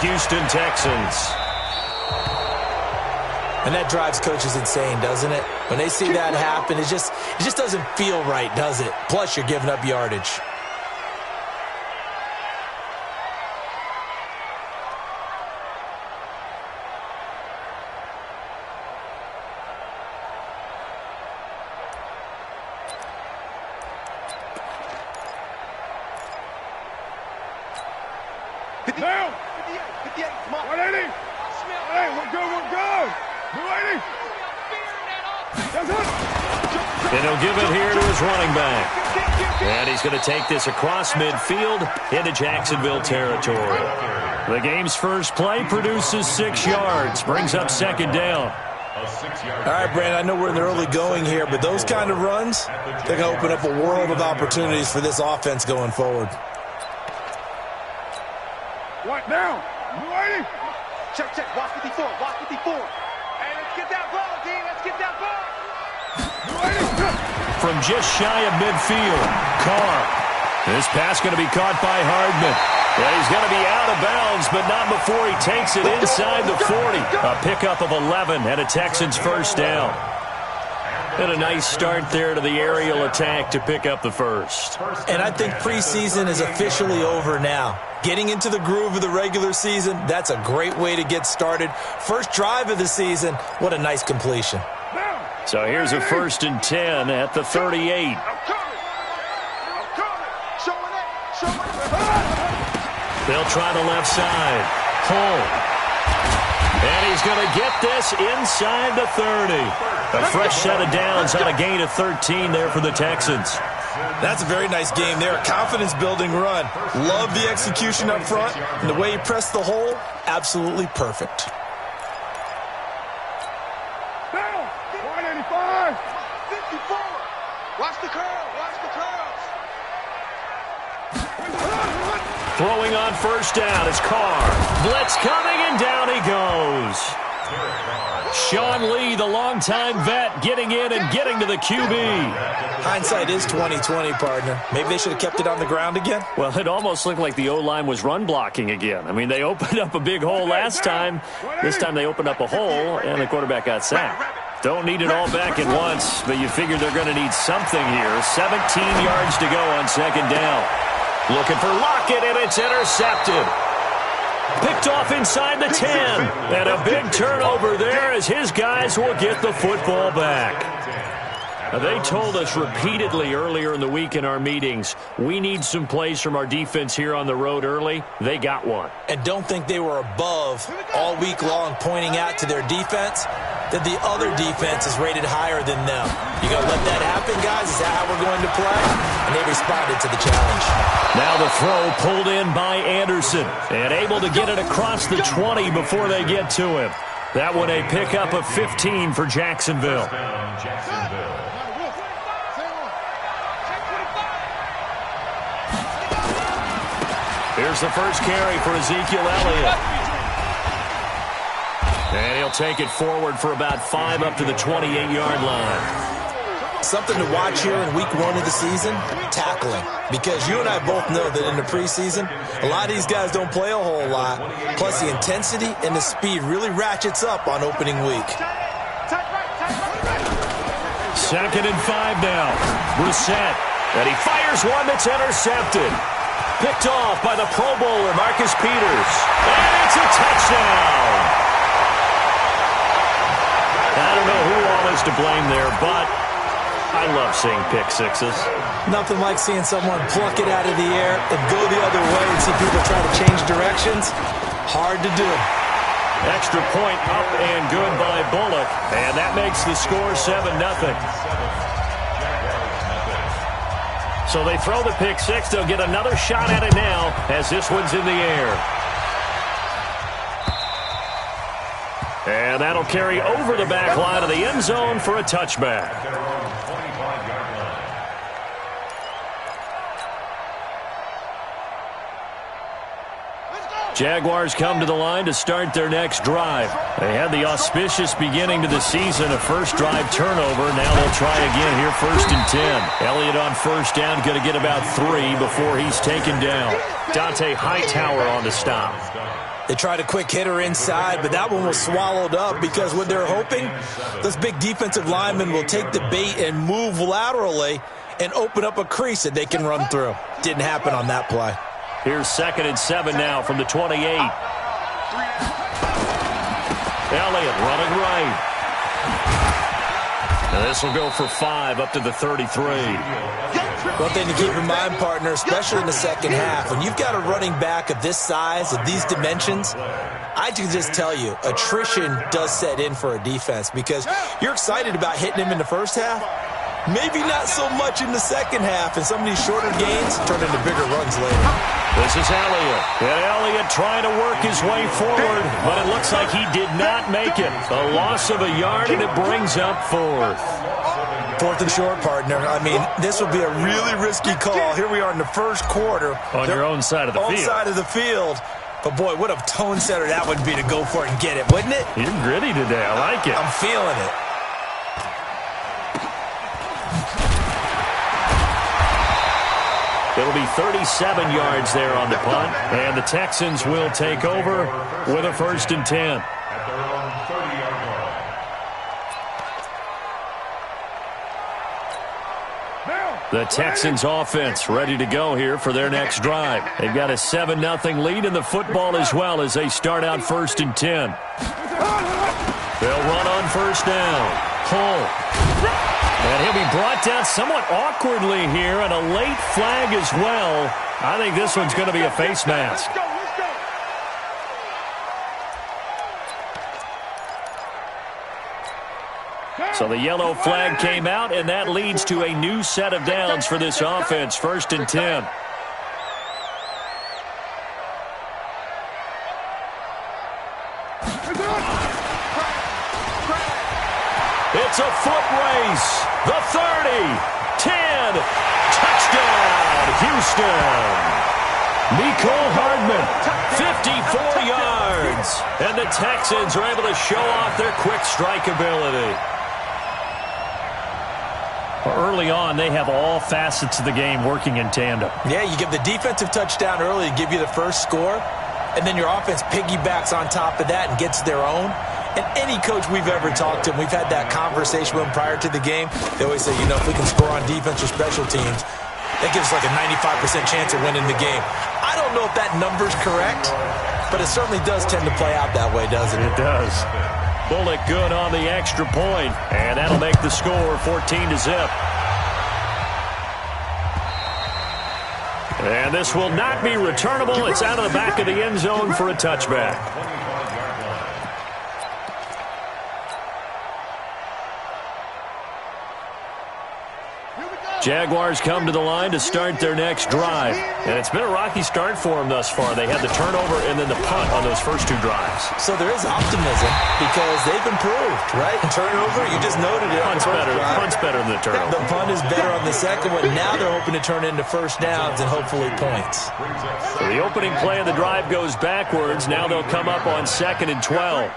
Houston Texans. And that drives coaches insane, doesn't it? When they see that happen, it just doesn't feel right, does it? Plus, you're giving up yardage. Down! 58, come on. 180! Hey, we're good. 280! And he'll give it here to his running back. And he's going to take this across midfield into Jacksonville territory. The game's first play produces 6 yards, brings up second down. All right, Brandon, I know we're in the early going here, but those kind of runs, they're going to open up a world of opportunities for this offense going forward. Right now, 280! Check, watch 54, watch 54. Hey, let's get that ball, D, let's get that ball. 280! From just shy of midfield, Carr. This pass going to be caught by Hardman. And he's going to be out of bounds, but not before he takes it inside the 40. A pickup of 11 and a Texans first down. And a nice start there to the aerial attack to pick up the first. And I think preseason is officially over now. Getting into the groove of the regular season, that's a great way to get started. First drive of the season, what a nice completion. So here's a 1st and 10 at the 38. They'll try the left side. Hull. And he's going to get this inside the 30. A fresh set of downs on a gain of 13 there for the Texans. That's a very nice game there. A confidence-building run. Love the execution up front. And the way he pressed the hole, absolutely perfect. Down! 185! 54! Watch the curl, watch the curls. Throwing on first down is Carr. Blitz coming, and down he goes. Sean Lee, the longtime vet, getting in and getting to the QB. Hindsight is 20/20, partner. Maybe they should have kept it on the ground again. Well, it almost looked like the O-line was run blocking again. I mean, they opened up a big hole last time. This time they opened up a hole, and the quarterback got sacked. Don't need it all back at once, but you figure they're going to need something here. 17 yards to go on second down. Looking for Lockett, and it's intercepted. Picked off inside the 10. And a big turnover there as his guys will get the football back. Now, they told us repeatedly earlier in the week in our meetings, we need some plays from our defense here on the road early. They got one. And don't think they were above all week long pointing out to their defense that the other defense is rated higher than them. You going to let that happen, guys? Is that how we're going to play? And they responded to the challenge. Now the throw pulled in by Anderson and able to get it across the 20 before they get to him. That one a pickup of 15 for Jacksonville. Here's the first carry for Ezekiel Elliott. And he'll take it forward for about 5 up to the 28-yard line. Something to watch here in week 1 of the season, tackling. Because you and I both know that in the preseason, a lot of these guys don't play a whole lot. Plus the intensity and the speed really ratchets up on opening week. 2nd and 5 now. Brissett. And he fires one that's intercepted. Picked off by the Pro Bowler, Marcus Peters. And it's a touchdown. I don't know who all is to blame there, but I love seeing pick sixes. Nothing like seeing someone pluck it out of the air and go the other way and see people try to change directions. Hard to do. Extra point up and good by Bullock. And that makes the score 7-0. So they throw the pick six. They'll get another shot at it now as this one's in the air. And that'll carry over the back line of the end zone for a touchback. Jaguars come to the line to start their next drive. They had the auspicious beginning to the season, a first drive turnover. Now they'll try again here, 1st and 10. Elliott on first down, going to get about 3 before he's taken down. Dante Hightower on the stop. They tried a quick hitter inside, but that one was swallowed up because what they're hoping, those big defensive linemen will take the bait and move laterally and open up a crease that they can run through. Didn't happen on that play. Here's 2nd and 7 now from the 28. Elliott running right. Now this will go for 5 up to the 33. One thing to keep in mind, partner, especially in the second half, when you've got a running back of this size, of these dimensions, I can just tell you, attrition does set in for a defense because you're excited about hitting him in the first half. Maybe not so much in the second half, and some of these shorter gains turn into bigger runs later. This is Elliott. And Elliott trying to work his way forward, but it looks like he did not make it. A loss of a yard, and it brings up 4th. 4th and short, partner. I mean, this will be a really risky call. Here we are in the first quarter. On your own side of the field. On side of the field. But, boy, what a tone setter that would be to go for it and get it, wouldn't it? You're gritty today. I like it. I'm feeling it. It'll be 37 yards there on the punt, and the Texans will take over with a 1st and 10. The Texans offense ready to go here for their next drive. They've got a 7-0 lead in the football as well as they start out 1st and 10. They'll run on first down. Hull. And he'll be brought down somewhat awkwardly here, and a late flag as well. I think this one's going to be a face mask. So the yellow flag came out, and that leads to a new set of downs for this offense, 1st and 10. It's a foot race. The 30, 10, touchdown, Houston. Mecole Hardman, 54 yards. And the Texans are able to show off their quick strike ability. Early on, they have all facets of the game working in tandem. Yeah, you give the defensive touchdown early to give you the first score, and then your offense piggybacks on top of that and gets their own. And any coach we've ever talked to, and we've had that conversation with them prior to the game, they always say, you know, if we can score on defense or special teams, that gives us like a 95% chance of winning the game. I don't know if that number's correct, but it certainly does tend to play out that way, doesn't it? It does. Bullock good on the extra point, and that'll make the score 14-0. And this will not be returnable. It's out of the back of the end zone for a touchback. Jaguars come to the line to start their next drive. And it's been a rocky start for them thus far. They had the turnover and then the punt on those first 2 drives. So there is optimism because they've improved, right? Turnover, you just noted it. Punt's better than the turnover. The punt is better on the second one. Now they're hoping to turn into first downs and hopefully points. So the opening play of the drive goes backwards. Now they'll come up on 2nd and 12.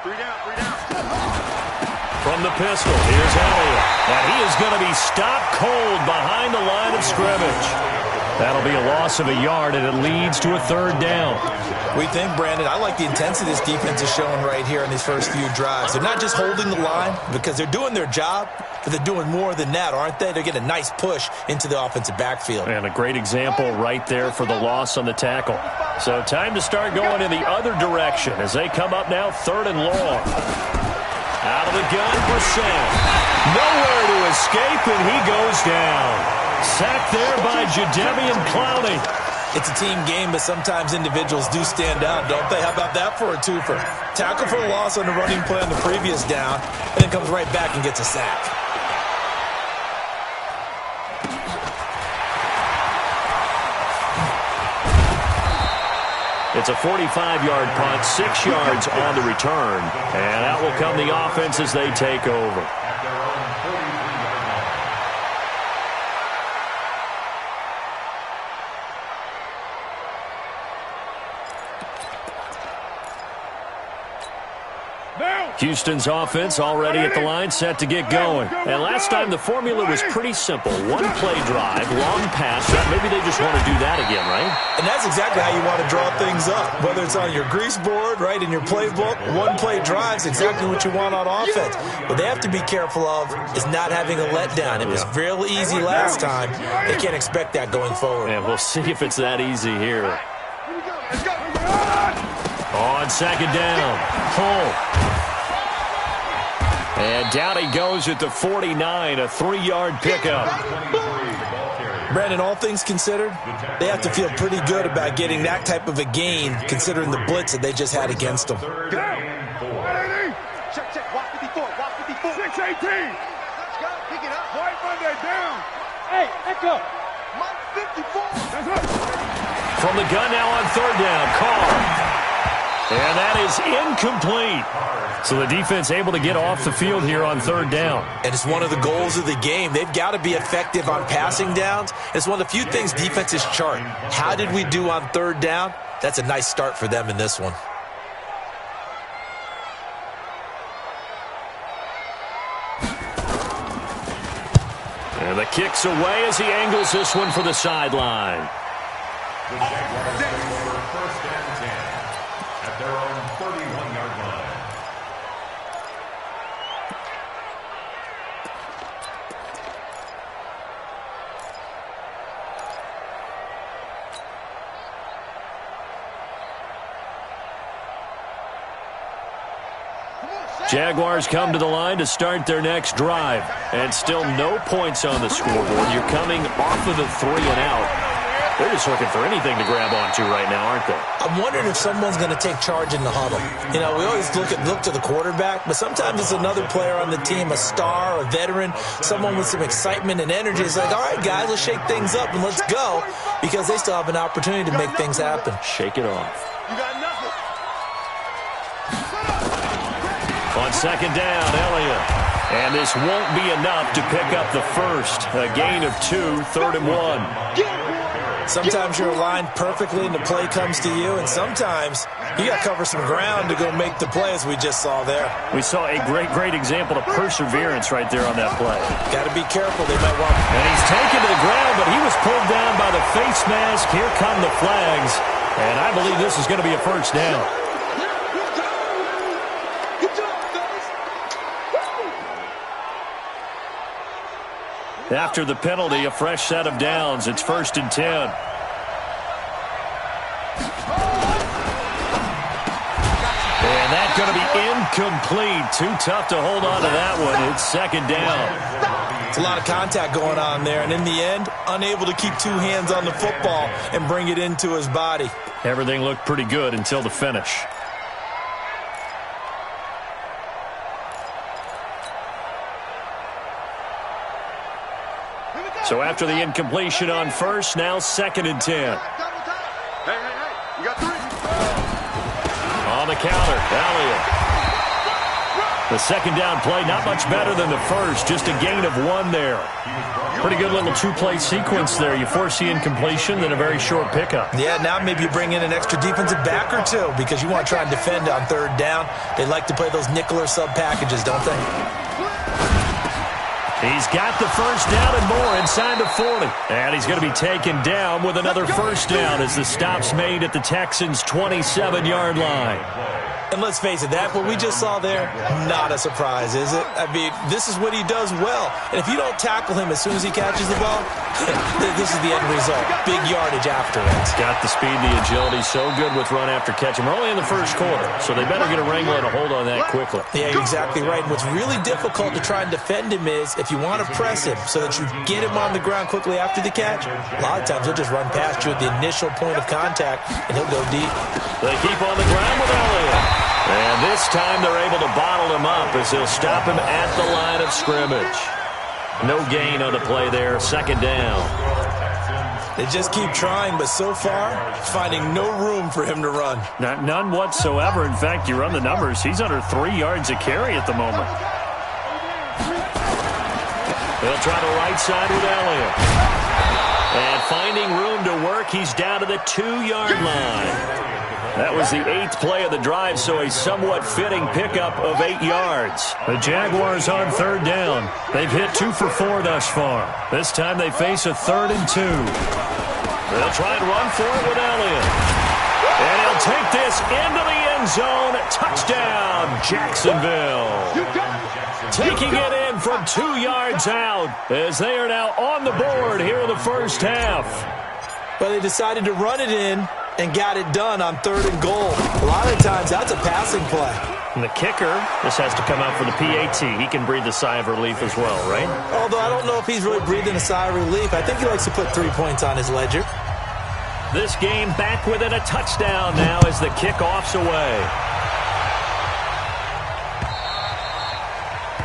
From the pistol, here's Elliott. And he is going to be stopped cold behind the line of scrimmage. That'll be a loss of a yard, and it leads to a 3rd down. We think, Brandon, I like the intensity this defense is showing right here in these first few drives. They're not just holding the line because they're doing their job, but they're doing more than that, aren't they? They're getting a nice push into the offensive backfield. And a great example right there for the loss on the tackle. So time to start going in the other direction as they come up now 3rd and long. Out of the gun, Brissett. Nowhere to escape, and he goes down. Sacked there by Jadeveon Clowney. It's a team game, but sometimes individuals do stand out, don't they? How about that for a twofer? Tackle for a loss on the running play on the previous down, and then comes right back and gets a sack. It's a 45-yard punt, 6 yards on the return. And out will come the offense as they take over. Houston's offense already at the line, set to get going. And last time the formula was pretty simple. One play drive, long pass. Maybe they just want to do that again, right? And that's exactly how you want to draw things up. Whether it's on your grease board, right, in your playbook, one play drive is exactly what you want on offense. What they have to be careful of is not having a letdown. It was real easy last time. They can't expect that going forward. And we'll see if it's that easy here. On second down, Hull. And down he goes at the 49, a 3-yard pickup. Brandon, all things considered, they have to feel pretty good about getting that type of a gain, considering the blitz that they just had against them. Check, walk 54, walk 54. 6-18. Let's go, pick it up. White Monday down. Hey, echo. Mike 54. That's up. From the gun now on third down, Carr. And that is incomplete. So the defense able to get off the field here on third down. And it's one of the goals of the game. They've got to be effective on passing downs. It's one of the few things defenses chart. How did we do on third down? That's a nice start for them in this one. And the kick's away as he angles this one for the sideline. The Jaguars score first and 10 at their own 31-yard line. Jaguars come to the line to start their next drive. And still no points on the scoreboard. You're coming off of the 3 and out. They're just looking for anything to grab onto right now, aren't they? I'm wondering if someone's going to take charge in the huddle. You know, we always look to the quarterback, but sometimes it's another player on the team, a star, a veteran, someone with some excitement and energy. It's like, all right, guys, let's shake things up and let's go, because they still have an opportunity to make things happen. Shake it off. You got nothing. On second down, Elliott. And this won't be enough to pick up the first. A gain of 2, 3rd and 1. Sometimes you're aligned perfectly and the play comes to you, and sometimes you got to cover some ground to go make the play, as we just saw there. We saw a great example of perseverance right there on that play. Got to be careful. They might want. And he's taken to the ground, but he was pulled down by the face mask. Here come the flags. And I believe this is going to be a first down. After the penalty, a fresh set of downs. It's 1st and 10. And that's going to be incomplete. Too tough to hold on to that one. It's 2nd down. It's a lot of contact going on there, and in the end, unable to keep 2 hands on the football and bring it into his body. Everything looked pretty good until the finish. So after the incompletion on first, now 2nd and 10. Hey, you got 3. On the counter, Elliott. The 2nd down play, not much better than the first, just a gain of 1 there. Pretty good little 2-play sequence there. You force the incompletion, then a very short pickup. Yeah, now maybe you bring in an extra defensive back or 2 because you want to try and defend on 3rd down. They like to play those nickel or sub packages, don't they? He's got the first down and more inside the 40. And he's going to be taken down with another first down as the stop's made at the Texans' 27-yard line. And let's face it, that what we just saw there, not a surprise, is it? I mean, this is what he does well. And if you don't tackle him as soon as he catches the ball, this is the end result. Big yardage afterwards. Got the speed, the agility, so good with run after catch. And we're only in the first quarter, so they better get a wrangle and a hold on that quickly. Yeah, you're exactly right. And what's really difficult to try and defend him is if you want to press him so that you get him on the ground quickly after the catch, a lot of times he'll just run past you at the initial point of contact, and he'll go deep. They keep on the ground with Elliott. And this time they're able to bottle him up as they'll stop him at the line of scrimmage. No gain on the play there, 2nd down. They just keep trying, but so far, finding no room for him to run. None whatsoever. In fact, you run the numbers, he's under 3 yards a carry at the moment. They'll try the right side with Elliott. And finding room to work, he's down to the 2-yard line. That was the 8th play of the drive, so a somewhat fitting pickup of 8 yards. The Jaguars on 3rd down. They've hit 2 for 4 thus far. This time they face a 3rd and 2. They'll try and run for it with Elliott. And he'll take this into the end zone. Touchdown, Jacksonville. Taking it in from 2 yards out as they are now on the board here in the first half. But they decided to run it in and got it done on 3rd and goal. A lot of times that's a passing play. And the kicker, this has to come out for the PAT. He can breathe a sigh of relief as well, right? Although I don't know if he's really breathing a sigh of relief. I think he likes to put 3 points on his ledger. This game back within a touchdown now as the kickoff's away.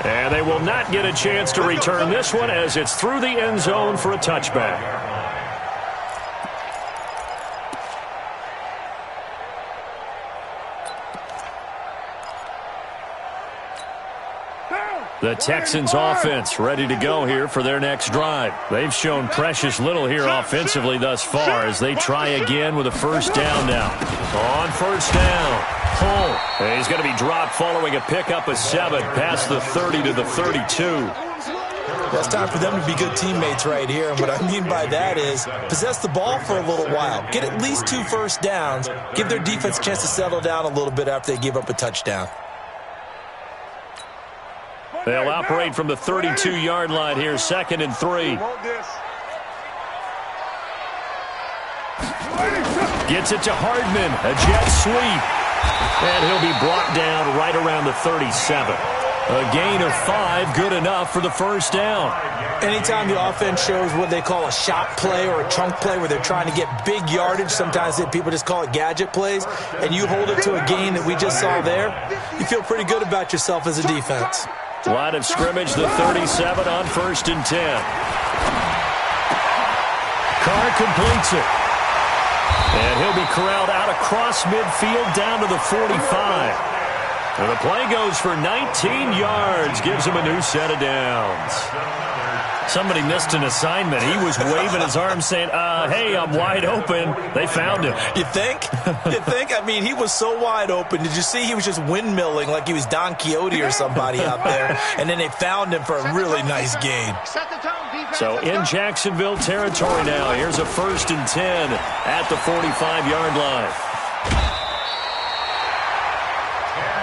And they will not get a chance to return this one as it's through the end zone for a touchback. The Texans offense ready to go here for their next drive. They've shown precious little here offensively thus far as they try again with a first down now. On first down, Hull. He's going to be dropped following a pickup of 7 past the 30 to the 32. It's time for them to be good teammates right here. And what I mean by that is possess the ball for a little while. Get at least 2 first downs. Give their defense a chance to settle down a little bit after they give up a touchdown. They'll operate from the 32-yard line here, 2nd and 3. Gets it to Hardman, a jet sweep. And he'll be brought down right around the 37. A gain of 5, good enough for the first down. Anytime the offense shows what they call a shot play or a chunk play where they're trying to get big yardage, sometimes people just call it gadget plays, and you hold it to a gain that we just saw there, you feel pretty good about yourself as a defense. Line of scrimmage, the 37 on 1st and 10. Carr completes it. And he'll be corralled out across midfield down to the 45. And the play goes for 19 yards, gives him a new set of downs. Somebody missed an assignment. He was waving his arms saying, hey, I'm wide open. They found him. You think? You think? I mean, he was so wide open. Did you see he was just windmilling like he was Don Quixote or somebody out there? And then they found him for a really nice gain. So in Jacksonville territory now, here's a 1st and 10 at the 45-yard line.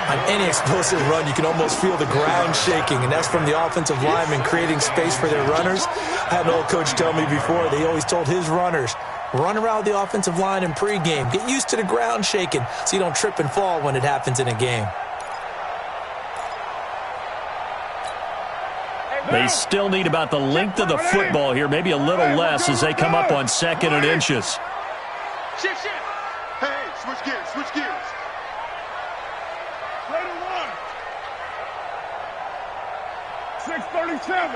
On any explosive run, you can almost feel the ground shaking, and that's from the offensive linemen creating space for their runners. I had an old coach tell me before, they always told his runners, run around the offensive line in pregame. Get used to the ground shaking so you don't trip and fall when it happens in a game. They still need about the length of the football here, maybe a little less as they come up on 2nd and inches. Shift. Hey, switch gears. Play to 1. 637.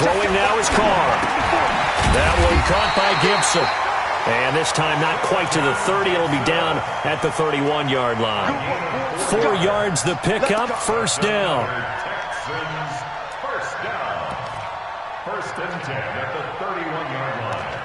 Throwing now is Carr. That one caught by Gibson. And this time not quite to the 30. It'll be down at the 31-yard line. 4 yards the pickup, first down. First down. 1st and 10 at the 31-yard line.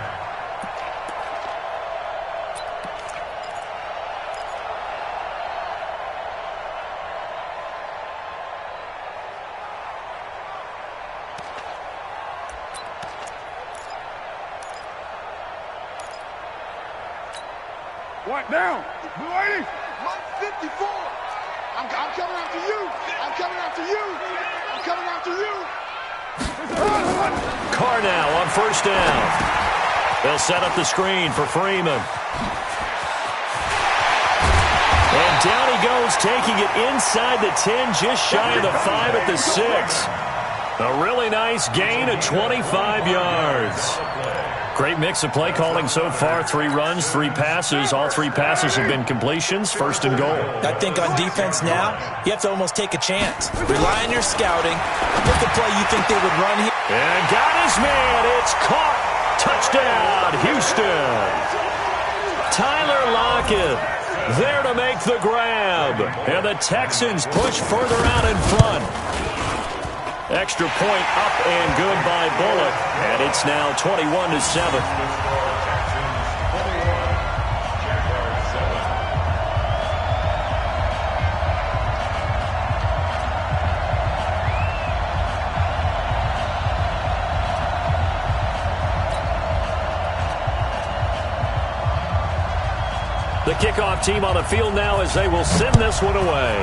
What down? Blue 80. My 54. I'm coming after you. I'm coming after you. I'm coming after you. Carr now on first down. They'll set up the screen for Freeman. And down he goes, taking it inside the 10, just shy of the 5 at the 6. A really nice gain of 25 yards. Great mix of play calling so far. 3 runs, 3 passes. All 3 passes have been completions. 1st and goal. I think on defense now, you have to almost take a chance. Rely on your scouting. Pick the play you think they would run here. And got his man. It's caught. Touchdown, Houston. Tyler Lockett there to make the grab. And the Texans push further out in front. Extra point up and good by Bullock. And it's now 21-7. The kickoff team on the field now as they will send this one away.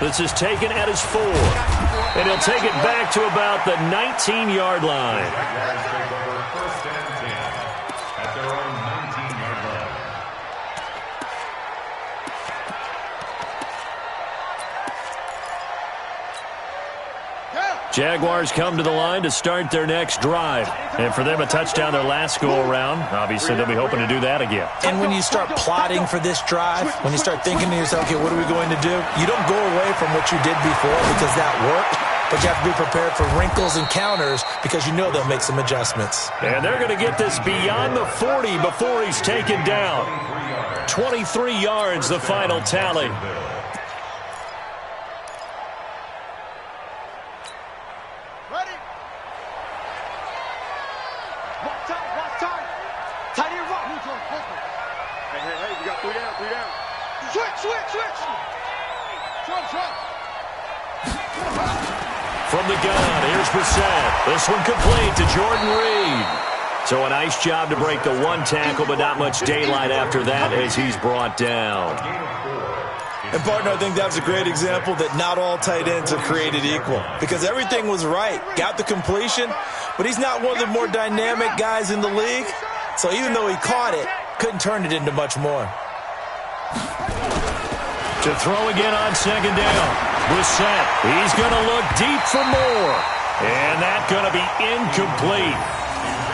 This is taken at his 4. And he'll take it back to about the 19-yard line. Jaguars take over first and 10 at their own 19-yard line. Jaguars come to the line to start their next drive. And for them, a touchdown their last go-around. Obviously, they'll be hoping to do that again. And when you start plotting for this drive, when you start thinking to yourself, okay, what are we going to do? You don't go away from what you did before because that worked, but you have to be prepared for wrinkles and counters because you know they'll make some adjustments. And they're going to get this beyond the 40 before he's taken down. 23 yards, the final tally. From the gun, here's Brissett. This one complete to Jordan Reed. So a nice job to break the one tackle, but not much daylight after that as he's brought down. And, partner, I think that was a great example that not all tight ends are created equal because everything was right. Got the completion, but he's not one of the more dynamic guys in the league. So even though he caught it, couldn't turn it into much more. To throw again on second down. Brissett, he's going to look deep for more. And that's going to be incomplete.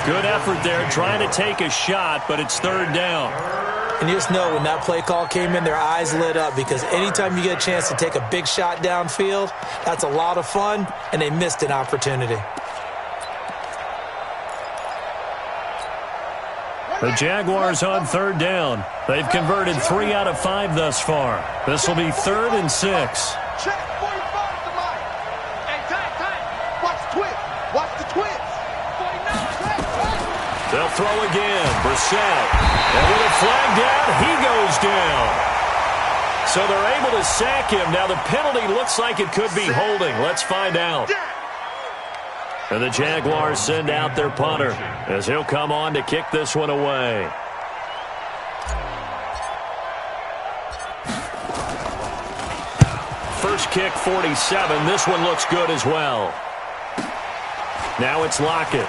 Good effort there trying to take a shot, but it's third down. And you just know when that play call came in, their eyes lit up because anytime you get a chance to take a big shot downfield, that's a lot of fun, and they missed an opportunity. The Jaguars on third down. They've converted 3 out of 5 thus far. This will be 3rd and 6. Check 45 to Mike. Hey, time. Watch the twist. Watch the twist. 49. They'll throw again. Brissett. And with a flag down, he goes down. So they're able to sack him. Now the penalty looks like it could be holding. Let's find out. And the Jaguars send out their punter as he'll come on to kick this one away. First kick, 47. This one looks good as well. Now it's Lockett.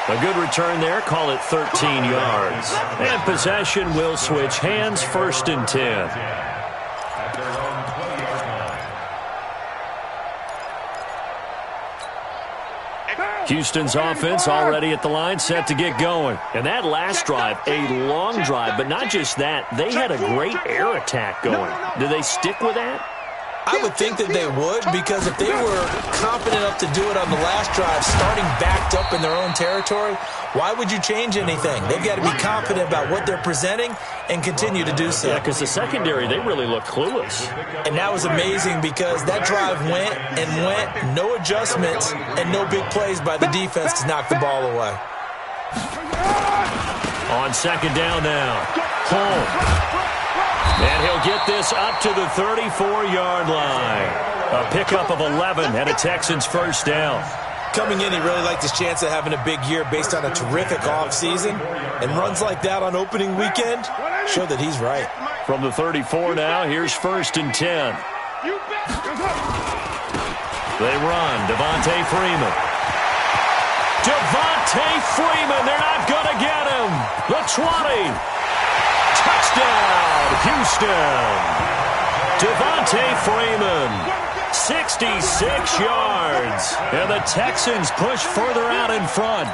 A good return there. Call it 13 yards. And possession will switch hands. 1st and 10. Houston's offense already at the line, set to get going. And that last drive, a long drive, but not just that. They had a great air attack going. Do they stick with that? I would think that they would because if they were confident enough to do it on the last drive, starting backed up in their own territory, why would you change anything? They've got to be confident about what they're presenting and continue to do so. Yeah, because the secondary, they really look clueless. And that was amazing because that drive went, no adjustments, and no big plays by the defense to knock the ball away. On second down now, home. And he'll get this up to the 34-yard line. A pickup of 11 and a Texans first down. Coming in, he really liked his chance of having a big year based on a terrific offseason. And runs like that on opening weekend show that he's right. From the 34 now, here's 1st and 10. They run. Devontae Freeman. They're not going to get him. The 20. Touchdown, Houston. Devontae Freeman, 66 yards. And the Texans push further out in front.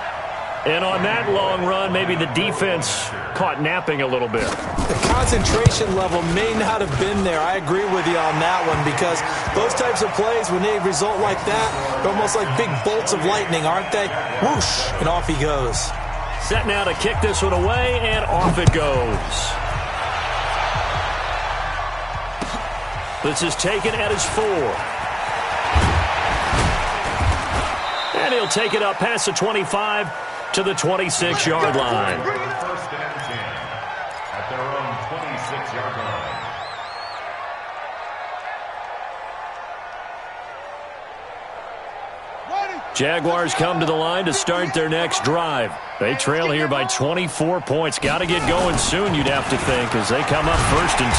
And on that long run, maybe the defense caught napping a little bit. The concentration level may not have been there. I agree with you on that one because those types of plays, when they result like that, they're almost like big bolts of lightning, aren't they? Whoosh, and off he goes. Set now to kick this one away, and off it goes. This is taken at his 4. And he'll take it up past the 25 to the 26-yard line. 1st and 10 at their own 26-yard line. Jaguars come to the line to start their next drive. They trail here by 24 points. Got to get going soon, you'd have to think, as they come up 1st and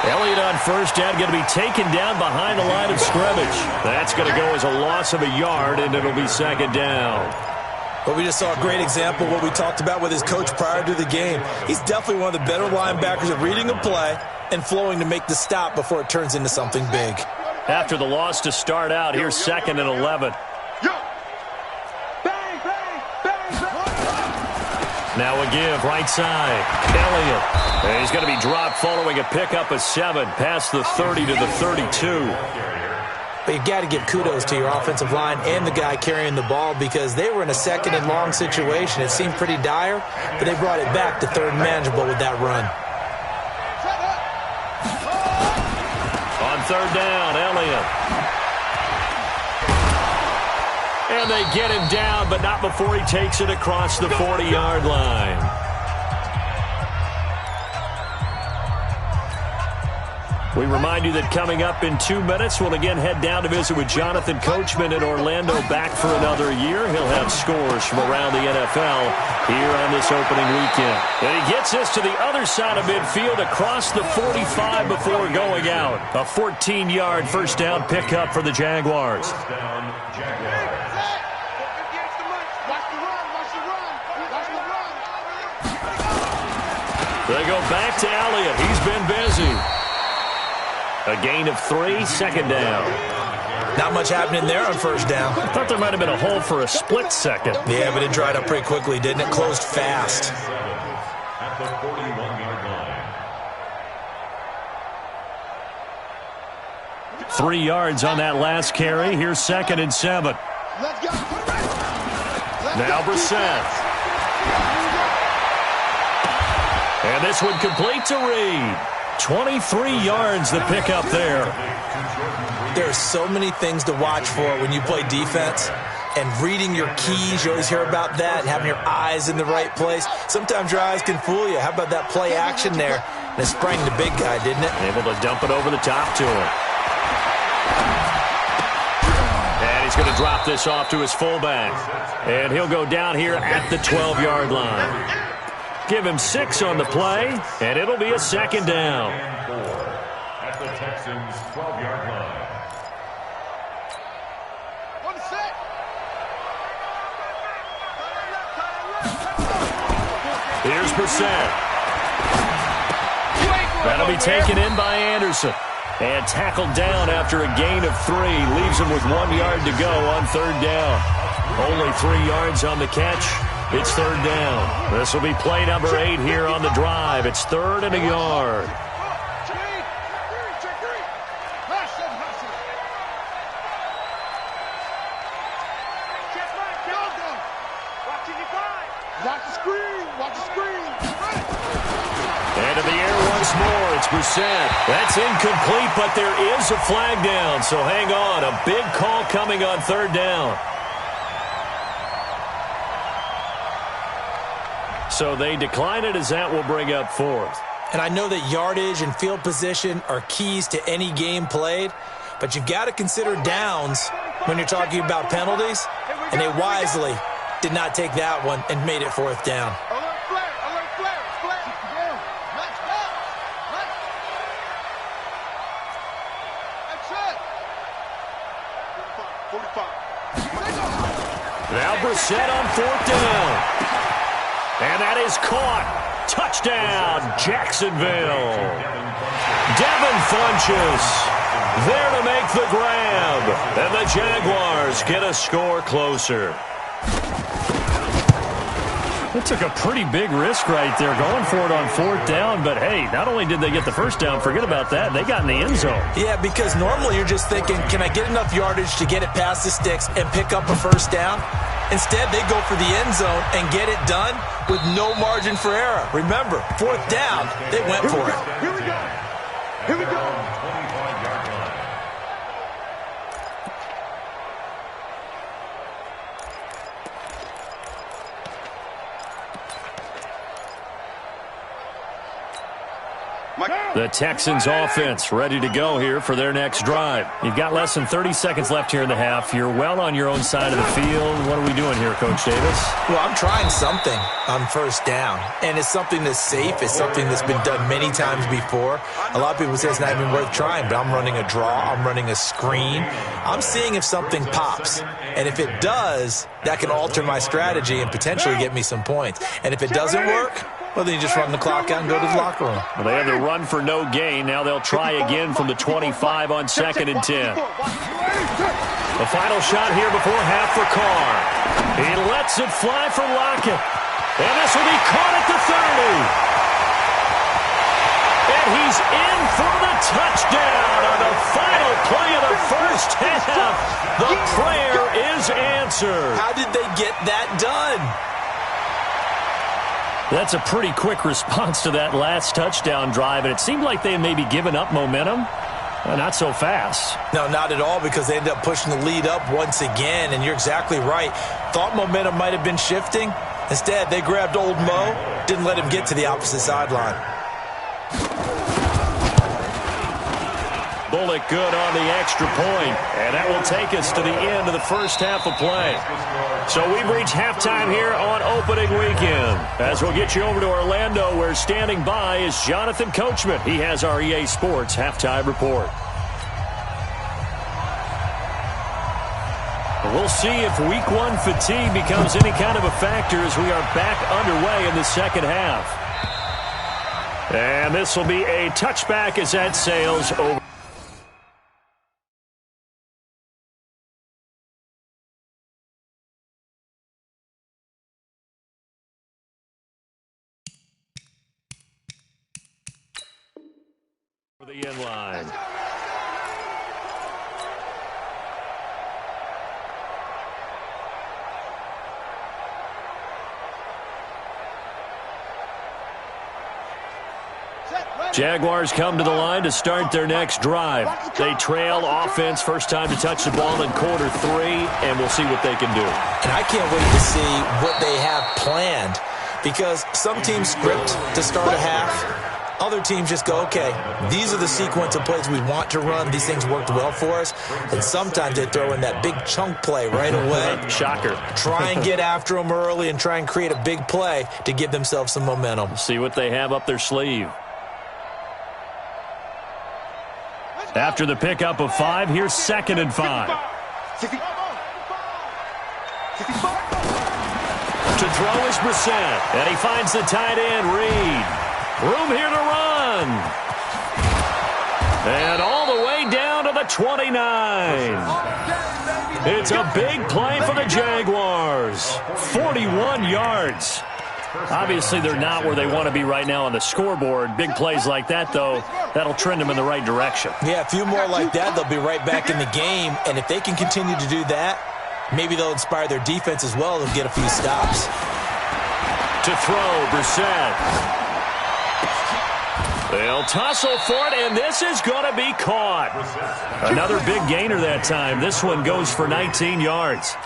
10. Elliott on first down, going to be taken down behind the line of scrimmage. That's going to go as a loss of a yard, and it'll be 2nd down. Well, we just saw a great example of what we talked about with his coach prior to the game. He's definitely one of the better linebackers at reading a play and flowing to make the stop before it turns into something big. After the loss to start out, here's 2nd and 11. Now a give, right side. Elliott. And he's going to be dropped following a pickup of 7 past the 30 to the 32. But you've got to give kudos to your offensive line and the guy carrying the ball because they were in a 2nd and long situation. It seemed pretty dire, but they brought it back to 3rd and manageable with that run. On 3rd down, Elliott. And they get him down, but not before he takes it across the 40-yard line. We remind you that coming up in 2 minutes, we'll again head down to visit with Jonathan Coachman in Orlando, back for another year. He'll have scores from around the NFL here on this opening weekend. And he gets us to the other side of midfield across the 45 before going out. A 14-yard first down pickup for the Jaguars. They go back to Elliott. He's been busy. A gain of 3, 2nd down. Not much happening there on 1st down. I thought there might have been a hole for a split second. Yeah, but it dried up pretty quickly, didn't it? Closed fast. At the 41-yard line. 3 yards on that last carry. Here's 2nd and 7. Let's go. Now Brissett. And this one complete to Reed. 23 yards the pickup there. There are so many things to watch for when you play defense. And reading your keys, you always hear about that, and having your eyes in the right place. Sometimes your eyes can fool you. How about that play action there? And it sprang the big guy, didn't it? Able to dump it over the top to him. And he's going to drop this off to his fullback. And he'll go down here at the 12-yard line. Give him 6 on the play, and it'll be a 2nd down. At the Texans' 12-yard line. Here's Brissett. That'll be taken in by Anderson. And tackled down after a gain of 3. Leaves him with 1 yard to go on 3rd down. Only 3 yards on the catch. It's 3rd down. This will be play number 8 here on the drive. It's 3rd and a yard. Watch the screen. Watch the screen. And in the air once more, it's Brissett. That's incomplete, but there is a flag down. So hang on. A big call coming on 3rd down. So they decline it as that will bring up 4th. And I know that yardage and field position are keys to any game played, but you've got to consider downs when you're talking about penalties, and they wisely did not take that one and made it 4th down. Alert flare. Alert flare. Flare. Let's go. That's it. 45. Now Brissett on 4th down. And that is caught. Touchdown, Jacksonville. Devin Funchess there to make the grab. And the Jaguars get a score closer. It took a pretty big risk right there going for it on 4th down. But, hey, not only did they get the first down, forget about that, they got in the end zone. Yeah, because normally you're just thinking, can I get enough yardage to get it past the sticks and pick up a first down? Instead, they go for the end zone and get it done with no margin for error. Remember, 4th down, they went for it. Here we go. Here we go. 25-yard line. The Texans offense ready to go here for their next drive. You've got less than 30 seconds left here in the half. You're well on your own side of the field. What are we doing here, Coach Davis? Well, I'm trying something on first down, and it's something that's safe. It's something that's been done many times before. A lot of people say it's not even worth trying, but I'm running a draw. I'm running a screen. I'm seeing if something pops, and if it does, that can alter my strategy and potentially get me some points. And if it doesn't work, well, then you just run the clock out and go to the locker room. Well, they had the run for no gain. Now they'll try again from the 25 on 2nd and 10. The final shot here before half for Carr. He lets it fly for Lockett. And this will be caught at the 30. And he's in for the touchdown on the final play of the first half. The prayer is answered. How did they get that done? That's a pretty quick response to that last touchdown drive, and it seemed like they may be giving up momentum. Not so fast. No, not at all, because they ended up pushing the lead up once again, and you're exactly right. Thought momentum might have been shifting. Instead, they grabbed old Mo, didn't let him get to the opposite sideline. Bullock good on the extra point, and that will take us to the end of the first half of play. So we've reached halftime here on opening weekend. As we'll get you over to Orlando, where standing by is Jonathan Coachman. He has our EA Sports halftime report. We'll see if week one fatigue becomes any kind of a factor as we are back underway in the second half. And this will be a touchback as that sails over. The end line. Jaguars come to the line to start their next drive. They trail offense, first time to touch the ball in quarter 3, and we'll see what they can do. And I can't wait to see what they have planned, because some teams script to start a half. Other teams just go, okay, these are the sequence of plays we want to run. These things worked well for us. And sometimes they throw in that big chunk play right away. Shocker. Try and get after them early and try and create a big play to give themselves some momentum. See what they have up their sleeve. After the pickup of 5, here's 2nd and 5. To throw is Brissett, and he finds the tight end, Reed. Room here to run. And all the way down to the 29. It's a big play for the Jaguars. 41 yards. Obviously, they're not where they want to be right now on the scoreboard. Big plays like that, though, that'll trend them in the right direction. Yeah, a few more like that, they'll be right back in the game. And if they can continue to do that, maybe they'll inspire their defense as well. They'll get a few stops. To throw, Brissett. They'll tussle for it, and this is going to be caught. Another big gainer that time. This one goes for 19 yards.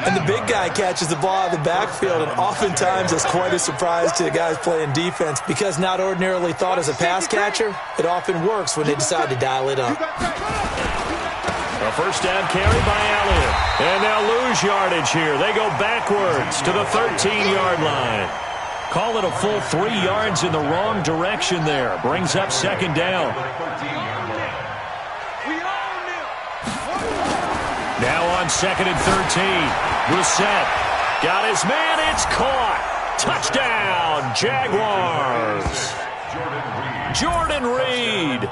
And the big guy catches the ball out of the backfield, and oftentimes it's quite a surprise to the guys playing defense, because not ordinarily thought as a pass catcher, it often works when they decide to dial it up. A first down carry by Elliott. And they'll lose yardage here. They go backwards to the 13-yard line. Call it a full 3 yards in the wrong direction there. Brings up 2nd down. Now on 2nd and 13. Brissett got his man. It's caught. Touchdown, Jaguars. Jordan Reed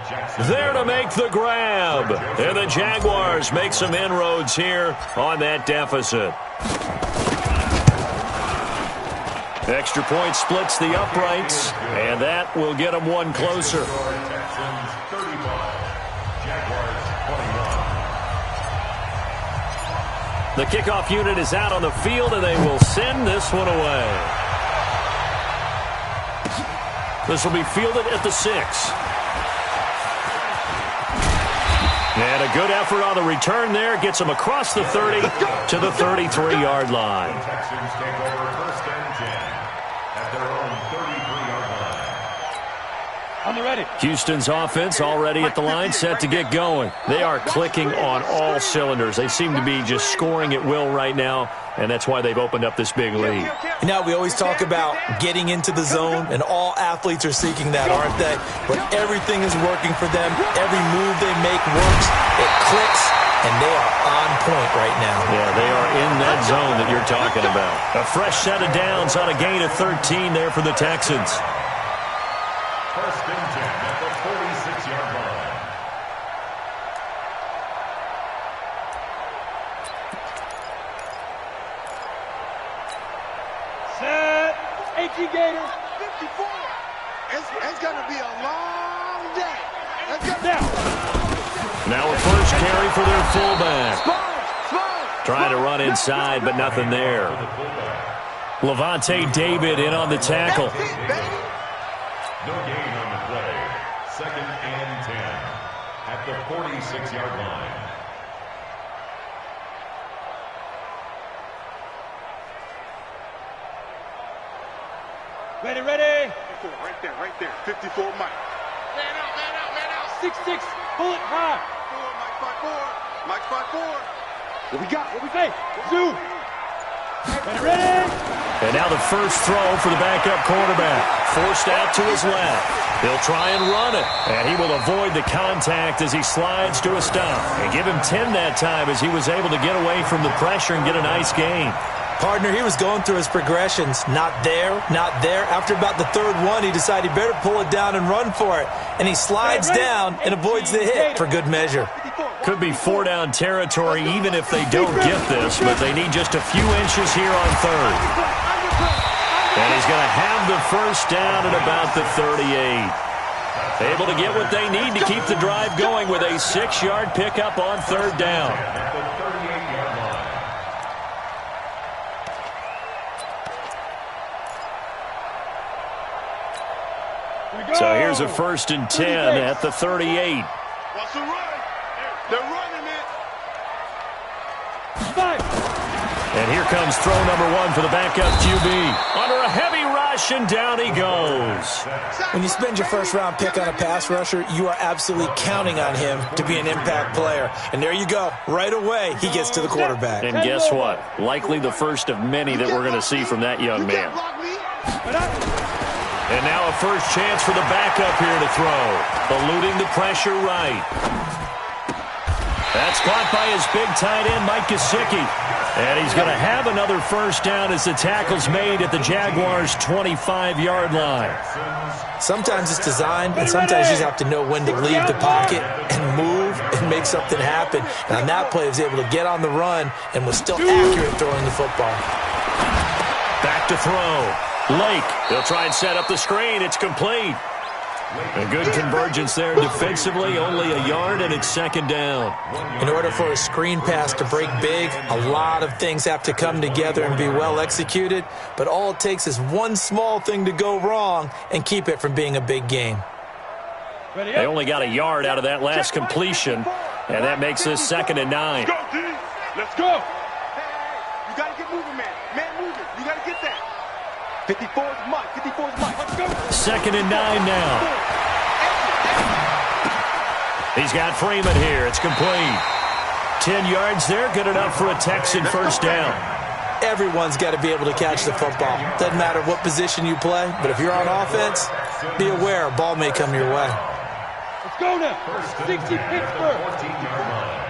there to make the grab. And the Jaguars make some inroads here on that deficit. Extra point splits the uprights, and that will get them one closer. The kickoff unit is out on the field, and they will send this one away. This will be fielded at the 6. And a good effort on the return there. Gets them across the 30 to the 33-yard line. Texans take over 1st and 10 at their own 33-yard line. Houston's offense already at the line, set to get going. They are clicking on all cylinders. They seem to be just scoring at will right now, and that's why they've opened up this big lead. You know, we always talk about getting into the zone, and all athletes are seeking that, aren't they? But everything is working for them. Every move they make works. It clicks, and they are on point right now. Yeah, they are in that zone that you're talking about. A fresh set of downs on a gain of 13 there for the Texans. First and 10 at the 46-yard line. Set. 18 Gators. 54. It's going to be a long day. Now a first carry for their fullback. Trying to run inside, but nothing there. Levante David in on the tackle. No gain on the play. Second and 10 at the 46-yard line. Ready. 54, right there. 54, Mike. Man out. 6-6. Pull it high. Mike 5-4. What we got? Hey, Zoo. Ready. And now the first throw for the backup quarterback. Forced out to his left. He'll try and run it. And he will avoid the contact as he slides to a stop. And give him 10 that time as he was able to get away from the pressure and get a nice gain. Partner, he was going through his progressions. Not there. After about the third one, he decided he better pull it down and run for it. And he slides down and avoids the hit for good measure. Could be 4-down territory even if they don't get this, but they need just a few inches here on third. And he's going to have the first down at about the 38. Able to get what they need to keep the drive going with a 6-yard pickup on third down. At the 38-yard line. So here's a first and 10 at the 38. Watch the run. They're running it. 5. And here comes throw number 1 for the backup QB. Under a heavy rush, and down he goes. When you spend your first-round pick on a pass rusher, you are absolutely counting on him to be an impact player. And there you go. Right away, he gets to the quarterback. And guess what? Likely the first of many that we're going to see from that young man. And now a first chance for the backup here to throw. Eluding the pressure right. That's caught by his big tight end, Mike Gesicki. And he's going to have another first down as the tackle's made at the Jaguars' 25-yard line. Sometimes it's designed, and sometimes you just have to know when to leave the pocket and move and make something happen. And on that play, he was able to get on the run and was still accurate throwing the football. Back to throw. Lake, they'll try and set up the screen. It's complete. A good convergence there defensively, only a yard, and it's second down. In order for a screen pass to break big, a lot of things have to come together and be well executed, but all it takes is one small thing to go wrong and keep it from being a big game. They only got a yard out of that last completion, and that makes this second and 9. Let's go, D. Let's go. You got to get moving, man. Man moving. You got to get that. 54's Mike. Let's go. Second and 9 now. He's got Freeman here. It's complete. 10 yards there. Good enough for a Texan first down. Everyone's got to be able to catch the football. Doesn't matter what position you play, but if you're on offense, be aware a ball may come your way. Let's go now. 60 Pittsburgh. 14-yard line.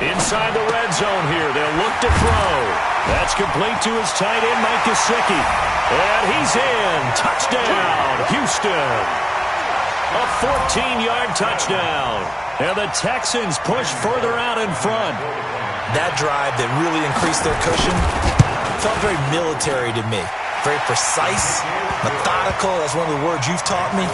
Inside the red zone here. They'll look to throw. That's complete to his tight end, Mike Gesicki. And he's in. Touchdown, Houston. A 14-yard touchdown. And the Texans push further out in front. That drive that really increased their cushion felt very military to me. Very precise, methodical. That's one of the words you've taught me.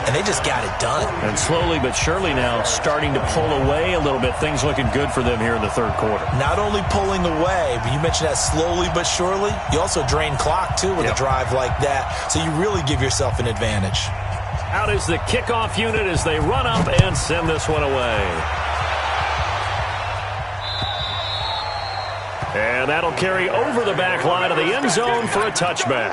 And they just got it done. And slowly but surely now starting to pull away a little bit. Things looking good for them here in the third quarter. Not only pulling away, but you mentioned that slowly but surely. You also drain clock, too, with a drive like that. So you really give yourself an advantage. Out is the kickoff unit as they run up and send this one away. And that'll carry over the back line of the end zone for a touchback.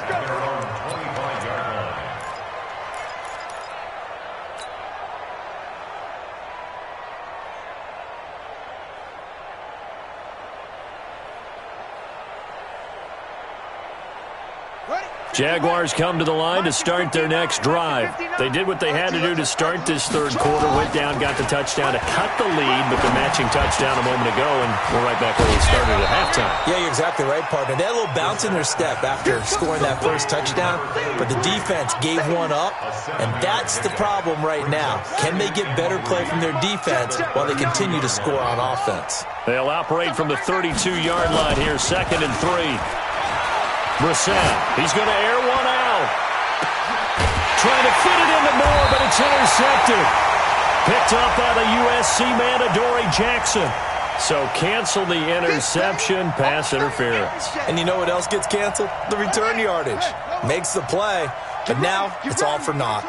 Jaguars come to the line to start their next drive. They did what they had to do to start this third quarter, went down, got the touchdown to cut the lead, but the matching touchdown a moment ago, and we're right back where we started at halftime. Yeah, you're exactly right, partner. They had a little bounce in their step after scoring that first touchdown, but the defense gave one up, and that's the problem right now. Can they get better play from their defense while they continue to score on offense? They'll operate from the 32-yard line here, 2nd and 3. Brissett, he's going to air one out. Trying to fit it into Moore, but it's intercepted. Picked up by the USC man, Adoree Jackson. So cancel the interception, pass interference. And you know what else gets canceled? The return yardage. Makes the play, but now it's all for naught.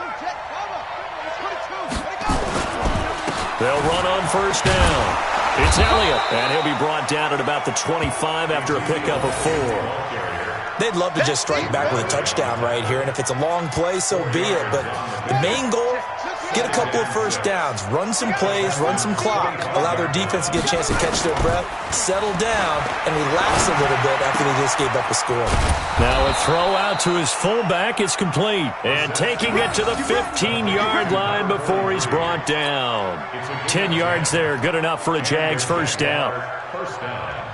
They'll run on first down. It's Elliott, and he'll be brought down at about the 25 after a pickup of 4. They'd love to just strike back with a touchdown right here, and if it's a long play, so be it. But the main goal, get a couple of first downs, run some plays, run some clock, allow their defense to get a chance to catch their breath, settle down, and relax a little bit after they just gave up a score. Now a throw out to his fullback is complete, and taking it to the 15-yard line before he's brought down. 10 yards there, good enough for a Jags first down. First down.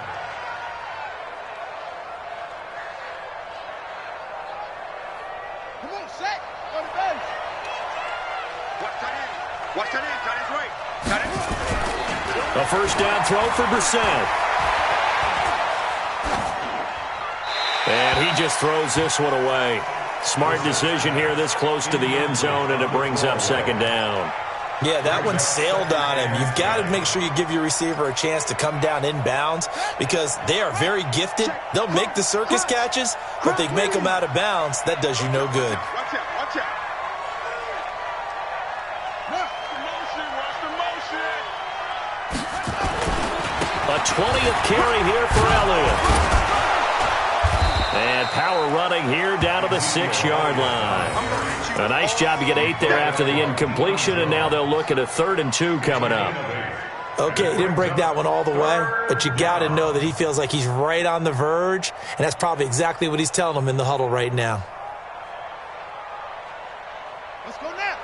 A first down throw for Brissett. And he just throws this one away. Smart decision here this close to the end zone, and it brings up 2nd down. Yeah, that one sailed on him. You've got to make sure you give your receiver a chance to come down inbounds because they are very gifted. They'll make the circus catches, but they make them out of bounds. That does you no good. Watch out, watch out. A 20th carry here for Elliott. And power running here down to the 6-yard line. A nice job to get 8 there after the incompletion, and now they'll look at a 3rd and 2 coming up. Okay, he didn't break that one all the way, but you got to know that he feels like he's right on the verge, and that's probably exactly what he's telling them in the huddle right now. Let's go now.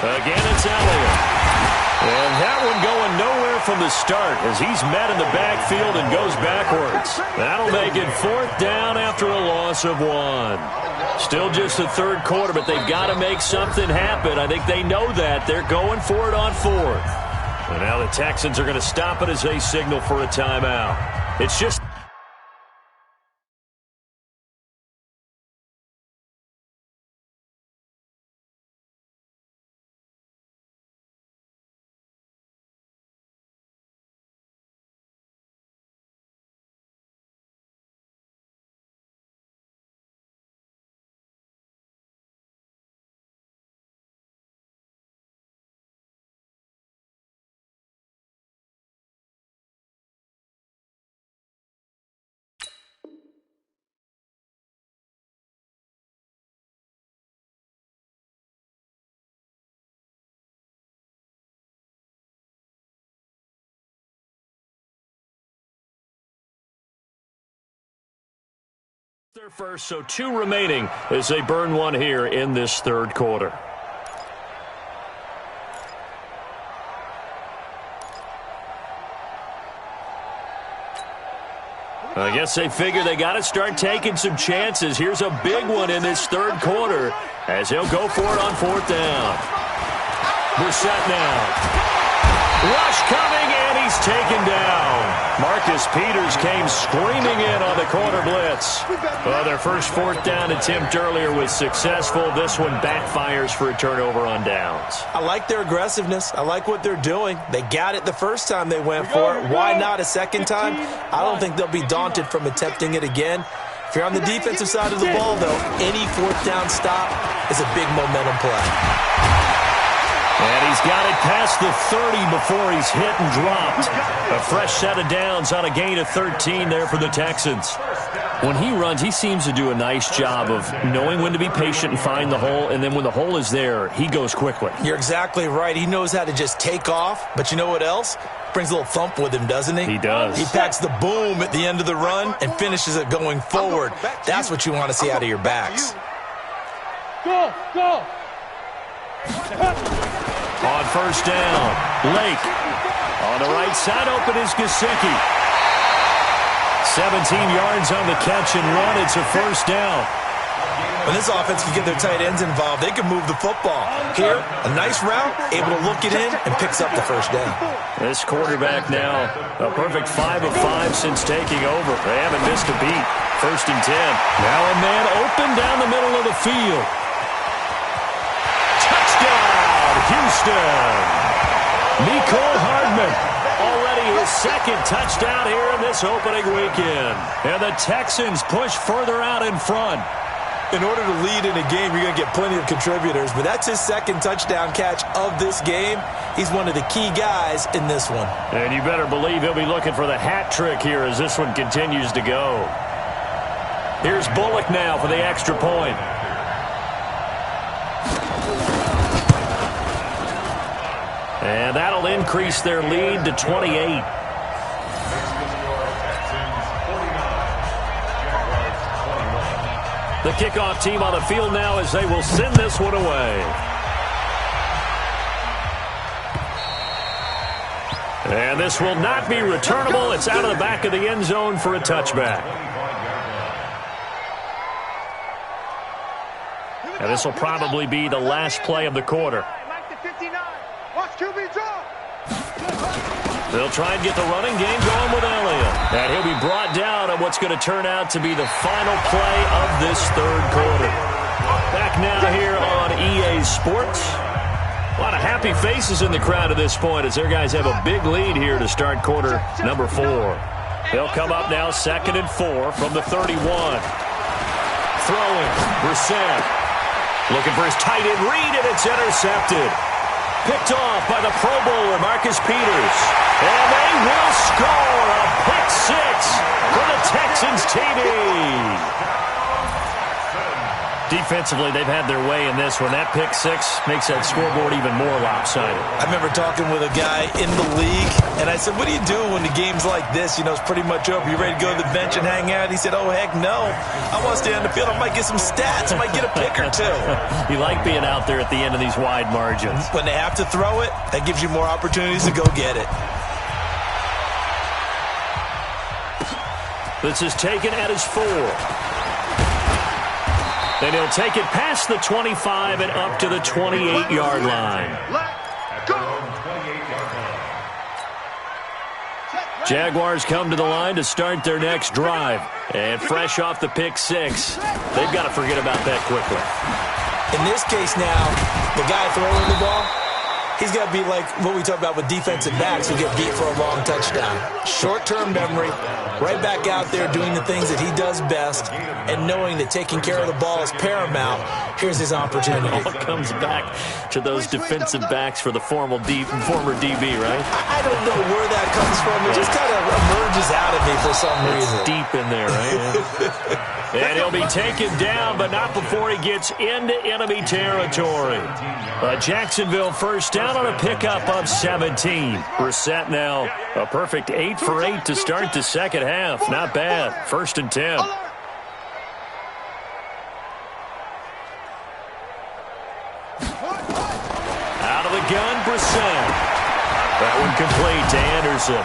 Again, it's Elliott. And that one going nowhere from the start as he's met in the backfield and goes backwards. That'll make it 4th down after a loss of 1. Still just the 3rd quarter, but they've got to make something happen. I think they know that. They're going for it on 4th. And now the Texans are going to stop it as they signal for a timeout. It's just... their first, so 2 remaining as they burn one here in this 3rd quarter. I guess they figure they got to start taking some chances. Here's a big one in this 3rd quarter as he'll go for it on 4th down. Brissett now. Rush coming, and he's taken down. Marcus Peters came screaming in on the corner blitz. Well, their first 4th down attempt earlier was successful. This one backfires for a turnover on downs. I like their aggressiveness. I like what they're doing. They got it the first time they went for it. Why not a second time? I don't think they'll be daunted from attempting it again. If you're on the defensive side of the ball, though, any 4th down stop is a big momentum play. And he's got it past the 30 before he's hit and dropped. A fresh set of downs on a gain of 13 there for the Texans. When he runs, he seems to do a nice job of knowing when to be patient and find the hole, and then when the hole is there, he goes quickly. You're exactly right. He knows how to just take off, but you know what else? Brings a little thump with him, doesn't he? He does. He packs the boom at the end of the run and finishes it going forward. That's what you want to see out of your backs. Go, go. On first down, Lake. On the right side, open is Gesicki. 17 yards on the catch and run. It's a first down. When this offense can get their tight ends involved, they can move the football. Here, a nice route, able to look it in, and picks up the first down. This quarterback now, a perfect 5 of 5 since taking over. They haven't missed a beat. First and 10. Now a man open down the middle of the field. Touchdown, Houston. Nicole Hardman. Already his second touchdown here in this opening weekend. And the Texans push further out in front. In order to lead in a game, you're going to get plenty of contributors, but that's his second touchdown catch of this game. He's one of the key guys in this one. And you better believe he'll be looking for the hat trick here as this one continues to go. Here's Bullock now for the extra point. And that'll increase their lead to 28. The kickoff team on the field now as they will send this one away. And this will not be returnable. It's out of the back of the end zone for a touchback. And this will probably be the last play of the quarter. They'll try and get the running game going with Elliott. And he'll be brought down at what's going to turn out to be the final play of this third quarter. Back now here on EA Sports. A lot of happy faces in the crowd at this point as their guys have a big lead here to start quarter number 4. They'll come up now 2nd and 4 from the 31. Throwing, Brissett. Looking for his tight end read, and it's intercepted. Picked off by the Pro Bowler, Marcus Peters. And they will score a pick 6 for the Texans TD. Defensively, they've had their way in this one. That pick 6 makes that scoreboard even more lopsided. I remember talking with a guy in the league, and I said, what do you do when the game's like this? You know, it's pretty much over. You ready to go to the bench and hang out? He said, oh, heck no. I want to stay on the field. I might get some stats. I might get a pick or two. You like being out there at the end of these wide margins. When they have to throw it, that gives you more opportunities to go get it. This is taken at his 4. Then he'll take it past the 25 and up to the 28-yard line. Jaguars come to the line to start their next drive. And fresh off the pick 6, they've got to forget about that quickly. In this case now, the guy throwing the ball, he's got to be like what we talk about with defensive backs who get beat for a long touchdown. Short-term memory, right back out there doing the things that he does best, and knowing that taking care of the ball is paramount. Here's his opportunity. It all comes back to those defensive backs for the former DB, right? I don't know where that comes from. It just kind of emerges out of me for some reason. It's deep in there, right? And he'll be taken down, but not before he gets into enemy territory. Jacksonville first down on a pickup of 17. Brissett now a perfect 8 for 8 to start the second half. Not bad. 1st and 10. Out of the gun, Brissett. That one complete to Anderson.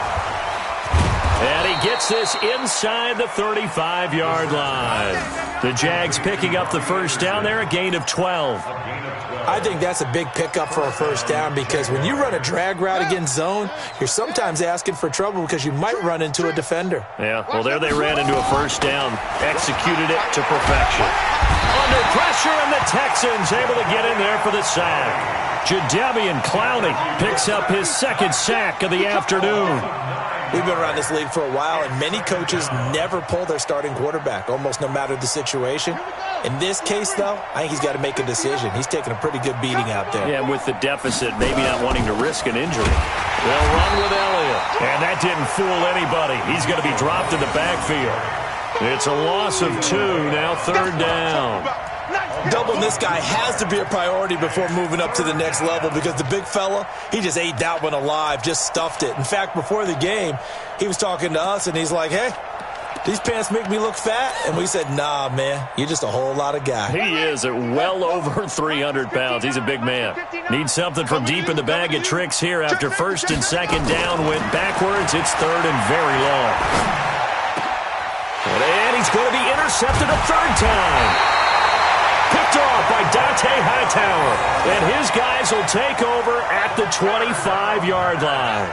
And he gets this inside the 35-yard line. The Jags picking up the first down there, a gain of 12. I think that's a big pickup for a first down because when you run a drag route against zone, you're sometimes asking for trouble because you might run into a defender. Yeah, well, there they ran into a first down, executed it to perfection. Under pressure, and the Texans able to get in there for the sack. Jadeveon Clowney picks up his second sack of the afternoon. We've been around this league for a while, and many coaches never pull their starting quarterback, almost no matter the situation. In this case, though, I think he's got to make a decision. He's taking a pretty good beating out there. Yeah, with the deficit, maybe not wanting to risk an injury. They'll run with Elliott, and that didn't fool anybody. He's going to be dropped in the backfield. It's a loss of 2, now third down. Doubling this guy has to be a priority before moving up to the next level because the big fella, he just ate that one alive, just stuffed it. In fact, before the game, he was talking to us, and he's like, hey, these pants make me look fat. And we said, nah, man, you're just a whole lot of guy. He is at well over 300 pounds. He's a big man. Needs something from deep in the bag of tricks here after first and second down went backwards. It's third and very long. And he's going to be intercepted a third time. Picked off by Dante Hightower. And his guys will take over at the 25-yard line.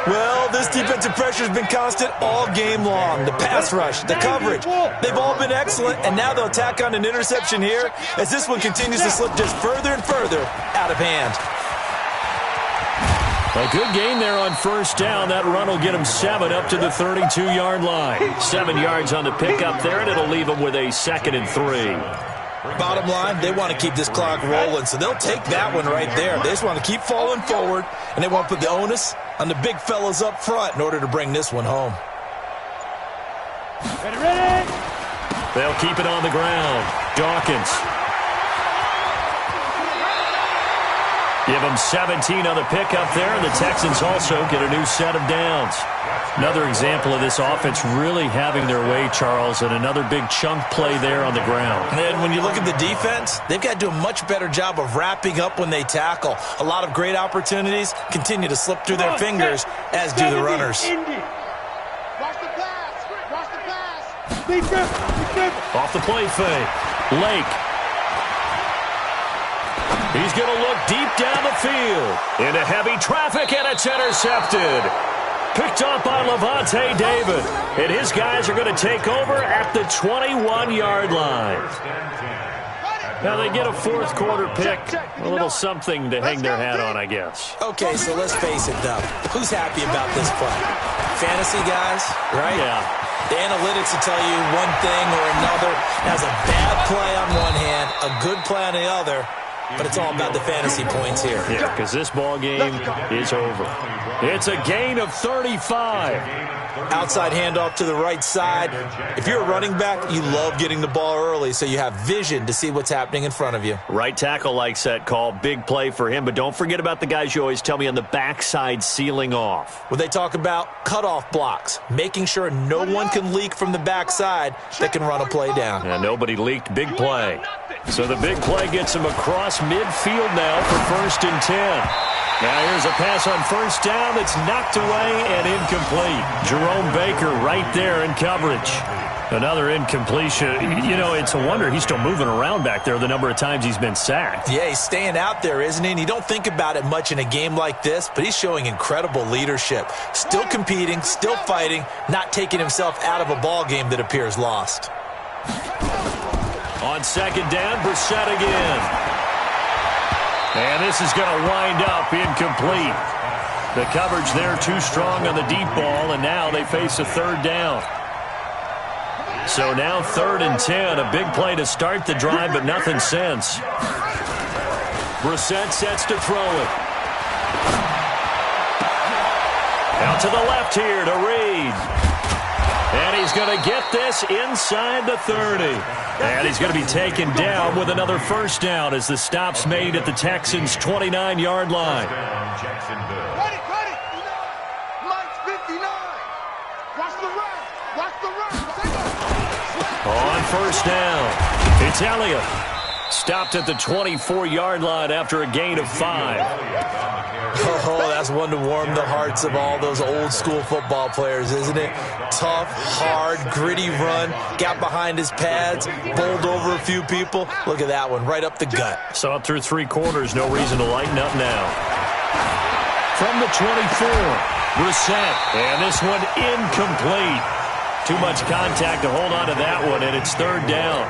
Well, this defensive pressure has been constant all game long. The pass rush, the coverage, they've all been excellent, and now they'll tack on an interception here as this one continues to slip just further and further out of hand. A good gain there on first down. That run will get him 7 up to the 32-yard line. 7 yards on the pickup there, and it'll leave him with a 2nd and 3. Bottom line, they want to keep this clock rolling, so they'll take that one right there. They just want to keep falling forward, and they want to put the onus on the big fellas up front in order to bring this one home. Ready. They'll keep it on the ground. Dawkins. Give them 17 on the pickup there, and the Texans also get a new set of downs. Another example of this offense really having their way, Charles, and another big chunk play there on the ground. And then when you look at the defense, they've got to do a much better job of wrapping up when they tackle. A lot of great opportunities continue to slip through their fingers, as do the runners. Watch the pass. Watch the pass. Off the play fake. Lake. He's going to look deep down the field. Into heavy traffic, and it's intercepted. Picked up by Levante David. And his guys are going to take over at the 21-yard line. Now they get a fourth quarter pick. A little something to hang their hat on, I guess. Okay, so let's face it, though. Who's happy about this play? Fantasy guys, right? Yeah. The analytics will tell you one thing or another. Has a bad play on one hand, a good play on the other. But it's all about the fantasy points here. Yeah, because this ball game is over. It's a gain of 35. Outside handoff to the right side. If you're a running back, you love getting the ball early so you have vision to see what's happening in front of you. Right tackle likes that call. Big play for him. But don't forget about the guys you always tell me on the backside sealing off. When they talk about cutoff blocks, making sure no one can leak from the backside that can run a play down. And nobody leaked. Big play. So the big play gets him across midfield now for first and 10. Now here's a pass on first down that's knocked away and incomplete. Jerome Baker right there in coverage. Another incompletion. You know, it's a wonder he's still moving around back there the number of times he's been sacked. Yeah, he's staying out there, isn't he? And you don't think about it much in a game like this, but he's showing incredible leadership. Still competing, still fighting, not taking himself out of a ball game that appears lost. On second down, Brissett again. And this is going to wind up incomplete. The coverage there too strong on the deep ball, and now they face a third down. So now 3rd and 10, a big play to start the drive, but nothing since. Brissett sets to throw it. Out to the left here to Reed. And he's going to get this inside the 30. And he's going to be taken down with another first down as the stop's made at the Texans' 29-yard line. Ready. Mike's 59. Watch the run. Watch the run. On first down, it's Elliott. Stopped at the 24-yard line after a gain of 5. Oh, that's one to warm the hearts of all those old-school football players, isn't it? Tough, hard, gritty run, got behind his pads, bowled over a few people. Look at that one, right up the gut. So up through 3 quarters, no reason to lighten up now. From the 24, Brissett, and this one incomplete. Too much contact to hold on to that one, and it's 3rd down.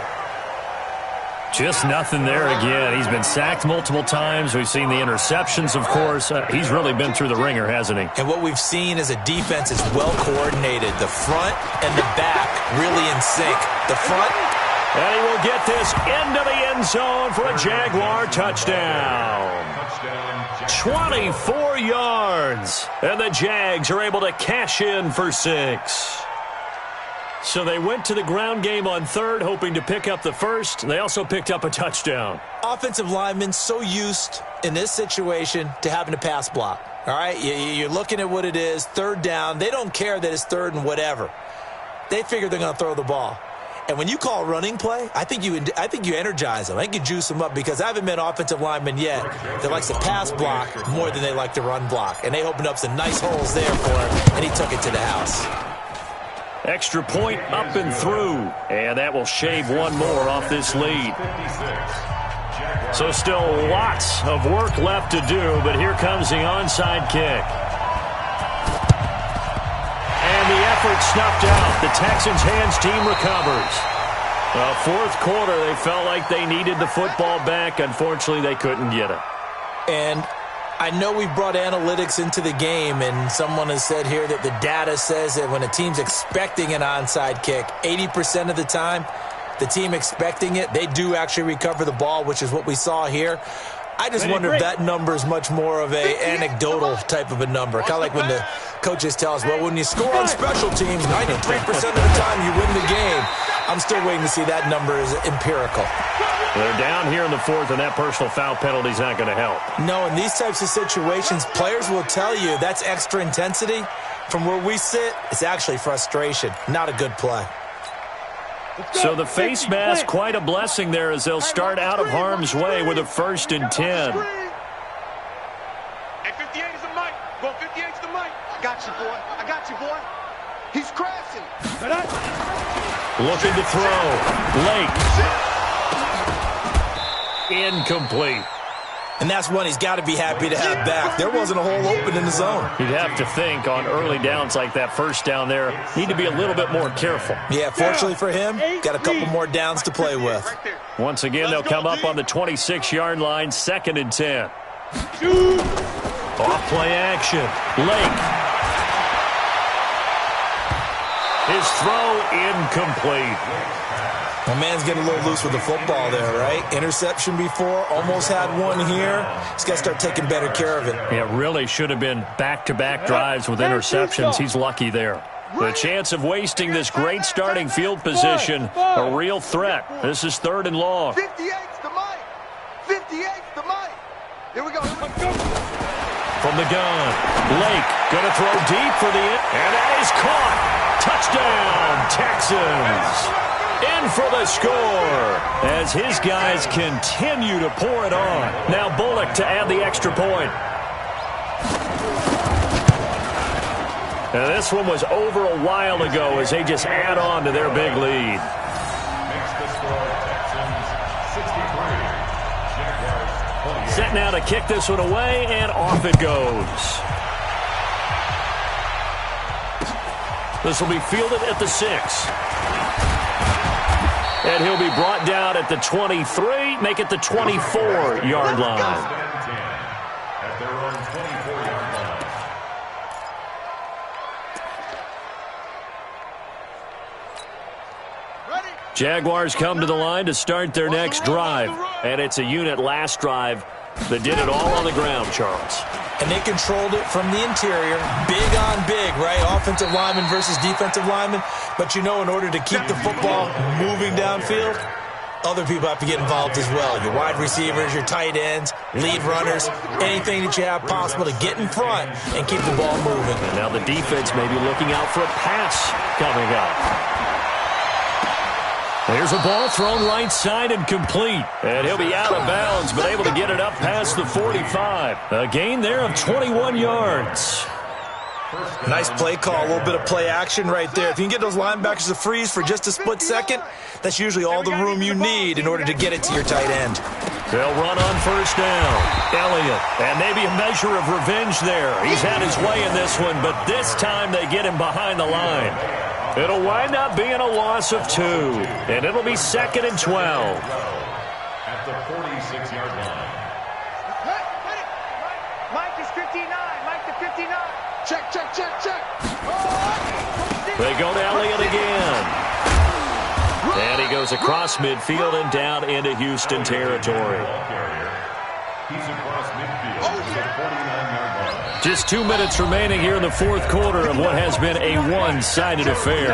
Just nothing there again. He's been sacked multiple times. We've seen the interceptions, of course. He's really been through the ringer, hasn't he? And what we've seen is a defense is well coordinated. The front and the back really in sync. The front. And he will get this into the end zone for a Jaguar touchdown. 24 yards. And the Jags are able to cash in for 6. So they went to the ground game on third, hoping to pick up the first. They also picked up a touchdown. Offensive linemen so used in this situation to having to pass block. All right, you're looking at what it is, third down. They don't care that it's third and whatever. They figure they're going to throw the ball. And when you call running play, I think you energize them. I think you juice them up because I haven't met offensive linemen yet that likes to pass block more than they like to run block. And they opened up some nice holes there for him, and he took it to the house. Extra point up and through. And that will shave one more off this lead. So still lots of work left to do, but here comes the onside kick. And the effort snuffed out. The Texans' hands team recovers. Fourth quarter, they felt like they needed the football back. Unfortunately, they couldn't get it. And I know we've brought analytics into the game, and someone has said here that the data says that when a team's expecting an onside kick, 80% of the time, the team expecting it, they do actually recover the ball, which is what we saw here. I just wonder if that number is much more of an anecdotal type of a number. Kind of like when the coaches tell us, well, when you score on special teams, 93% of the time you win the game. I'm still waiting to see that number is empirical. They're down here in the fourth, and that personal foul penalty is not going to help. No, in these types of situations, players will tell you that's extra intensity. From where we sit, it's actually frustration. Not a good play. So the face mask, quite a blessing there as they'll start out of harm's way with a 1st and 10. Hey, 58 is the mic. Go 58 is the mic. I got you, boy. I got you, boy. He's crashing. Looking to throw. Lake. Incomplete. And that's one he's got to be happy to have back. There wasn't a hole open in the zone. You'd have to think on early downs like that first down there, need to be a little bit more careful. Yeah, fortunately for him, got a couple more downs to play with. Once again, they'll come up on the 26-yard line, 2nd and 10. Off play action. Lake. His throw incomplete. My man's getting a little loose with the football there, right? Interception before, almost had one here. He's got to start taking better care of it. Yeah, really should have been back-to-back drives with interceptions. He's lucky there. The chance of wasting this great starting field position, a real threat. This is 3rd and long. 58's the mic. 58's the mic. Here we go. From the gun, Lake going to throw deep for the and that is caught. Touchdown, Texans. In for the score as his guys continue to pour it on. Now Bullock to add the extra point. Now this one was over a while ago as they just add on to their big lead. Makes the score Texans 63. Jaguars 28. Set now to kick this one away, and off it goes. This will be fielded at the 6. And he'll be brought down at the 23, make it the 24-yard line. At their own 24-yard line. Jaguars come to the line to start their next drive. And it's a unit last drive that did it all on the ground, Charles. And they controlled it from the interior. Big on big, right? Offensive lineman versus defensive lineman. But you know, in order to keep the football moving downfield, other people have to get involved as well. Your wide receivers, your tight ends, lead runners, anything that you have possible to get in front and keep the ball moving. And now the defense may be looking out for a pass coming up. There's a ball thrown right side and complete. And he'll be out of bounds, but able to get it up past the 45. A gain there of 21 yards. Nice play call, a little bit of play action right there. If you can get those linebackers to freeze for just a split second, that's usually all the room you need in order to get it to your tight end. They'll run on first down. Elliott, and maybe a measure of revenge there. He's had his way in this one, but this time they get him behind the line. It'll wind up being a loss of 2, and it'll be 2nd and 12. At the 46-yard line. Mike is 59. Mike to 59. Check, check, check, check. They go to Elliott again. And he goes across midfield and down into Houston territory. He's across midfield to the 49-yard line. Just 2 minutes remaining here in the fourth quarter of what has been a one-sided affair.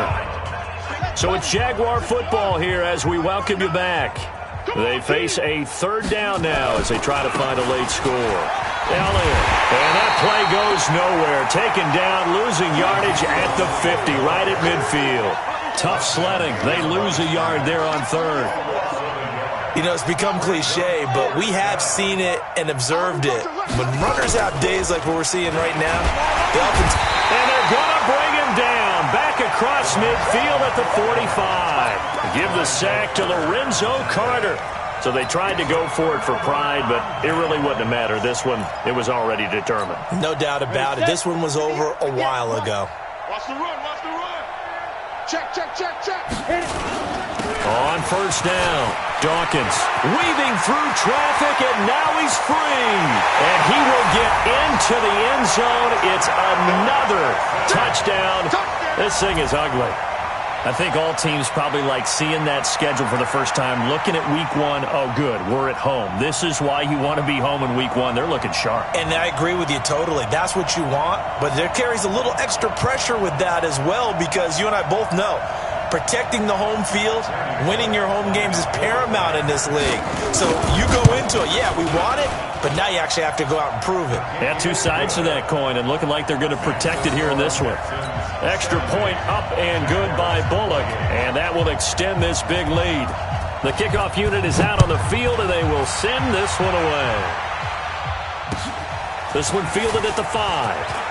So it's Jaguar football here as we welcome you back. They face a third down now as they try to find a late score. Elliott, and that play goes nowhere. Taken down, losing yardage at the 50, right at midfield. Tough sledding. They lose a yard there on third. You know, it's become cliche, but we have seen it and observed it. When runners have days like what we're seeing right now, they often... And they're going to bring him down. Back across midfield at the 45. Give the sack to Lorenzo Carter. So they tried to go for it for pride, but it really wouldn't have mattered. This one, it was already determined. No doubt about it. This one was over a while ago. Watch the run, watch the run. Check, check, check, check. On first down, Dawkins weaving through traffic, and now he's free. And he will get into the end zone. It's another touchdown. This thing is ugly. I think all teams probably like seeing that schedule for the first time, looking at week one. Oh, good, we're at home. This is why you want to be home in week one. They're looking sharp. And I agree with you totally. That's what you want. But there carries a little extra pressure with that as well, because you and I both know protecting the home field, winning your home games is paramount in this league. So you go into it, yeah, we want it, but now you actually have to go out and prove it. Yeah, two sides to that coin, and looking like they're going to protect it here in this one. Extra point up and good by Bullock, and that will extend this big lead. The kickoff unit is out on the field, and they will send this one away. This one fielded at the 5.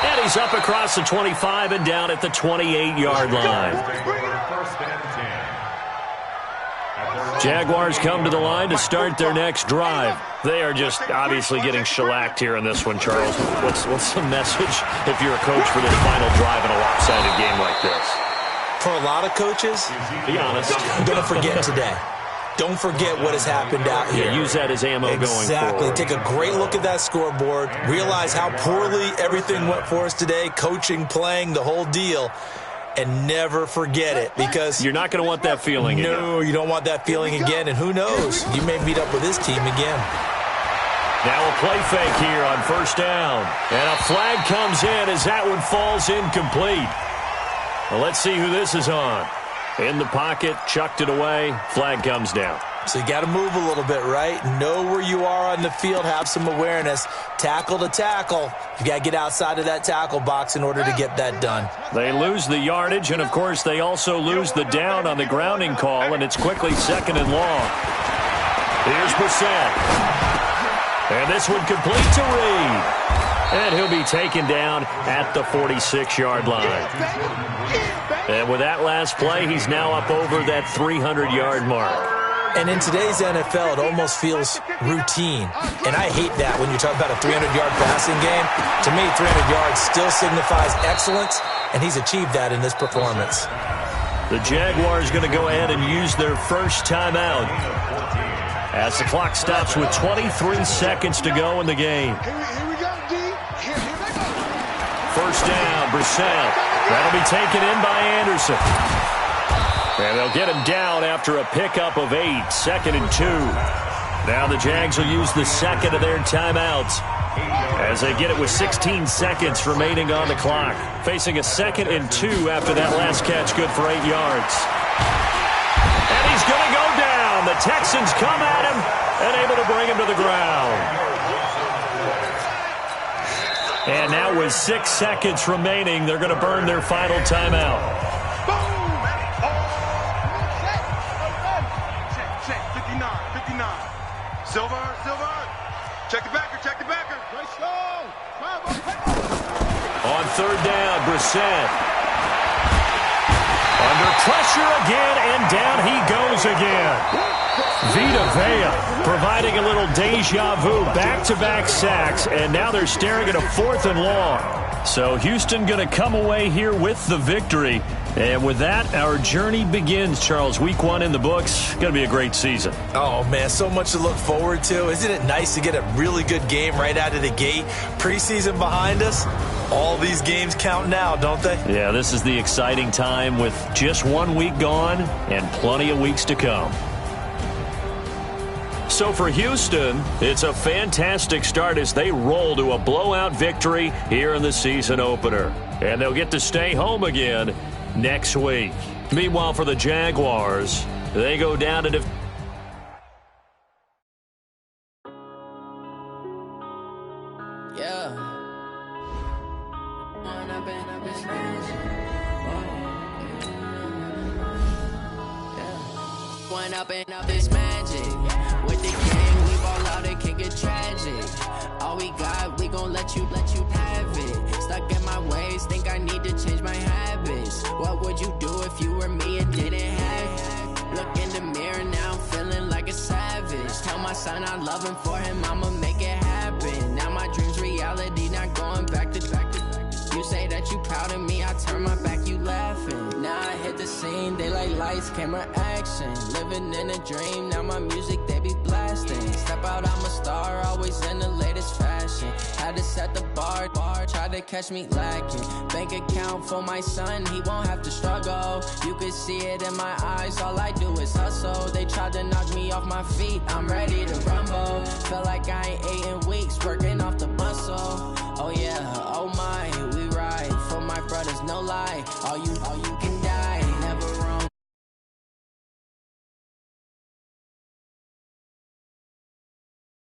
And he's up across the 25 and down at the 28-yard line. Jaguars come to the line to start their next drive. They are just obviously getting shellacked here in this one, Charles. What's the message if you're a coach for this final drive in a lopsided game like this? For a lot of coaches, be honest, don't forget today. Don't forget what has happened out here. Yeah, use that as ammo going forward. Exactly. Take a great look at that scoreboard. Realize how poorly everything went for us today. Coaching, playing, the whole deal. And never forget it, because you're not going to want that feeling again. No, you don't want that feeling again. And who knows? You may meet up with this team again. Now a play fake here on first down. And a flag comes in as that one falls incomplete. Well, let's see who this is on. In the pocket, chucked it away, flag comes down. So you got to move a little bit, right? Know where you are on the field, have some awareness. Tackle to tackle. You got to get outside of that tackle box in order to get that done. They lose the yardage, and of course they also lose the down on the grounding call, and it's quickly second and long. Here's Brissett. And this one complete to Reed. And he'll be taken down at the 46-yard line. And with that last play, he's now up over that 300-yard mark. And in today's NFL, it almost feels routine. And I hate that when you talk about a 300-yard passing game. To me, 300 yards still signifies excellence, and he's achieved that in this performance. The Jaguars going to go ahead and use their first timeout as the clock stops with 23 seconds to go in the game. First down, Brissett. That'll be taken in by Anderson. And they'll get him down after a pickup of 8, 2nd and 2. Now the Jags will use the second of their timeouts as they get it with 16 seconds remaining on the clock. Facing a 2nd and 2 after that last catch, good for 8 yards. And he's going to go down. The Texans come at him and able to bring him to the ground. And now with 6 seconds remaining, they're going to burn their final timeout. Check, 59. Silver. Check the backer. On third down, Brissett. Under pressure again, and down he goes again. Vita Vea providing a little deja vu, back-to-back sacks, and now they're staring at a 4th and long. So Houston going to come away here with the victory. And with that, our journey begins, Charles. Week 1 in the books. Going to be a great season. Oh, man, so much to look forward to. Isn't it nice to get a really good game right out of the gate? Preseason behind us. All these games count now, don't they? Yeah, this is the exciting time with just 1 week gone and plenty of weeks to come. So for Houston, it's a fantastic start as they roll to a blowout victory here in the season opener. And they'll get to stay home again next week. Meanwhile, for the Jaguars, they go down to Up and up is magic. With the gang, we ball out, it can get tragic. All we got, we gon' let you have it. Stuck in my ways, think I need to change my habits. What would you do if you were me and didn't have it? Look in the mirror now, I'm feeling like a savage. Tell my son I love him, for him I'ma make it happen. Now my dream's reality, not going back to back. You say that you proud of me, I turn my back, you laughing. Now I hit the scene, they like lights, camera, action. Living in a dream, now my music, they be blasting. Step out, I'm a star, always in the latest fashion. Had to set the bar, try to catch me lacking. Bank account for my son, he won't have to struggle. You could see it in my eyes, all I do is hustle. They tried to knock me off my feet, I'm ready to rumble. Feel like I ain't ate in weeks, working off the muscle. Oh yeah, oh my, we ride for my brothers, no lie. All you can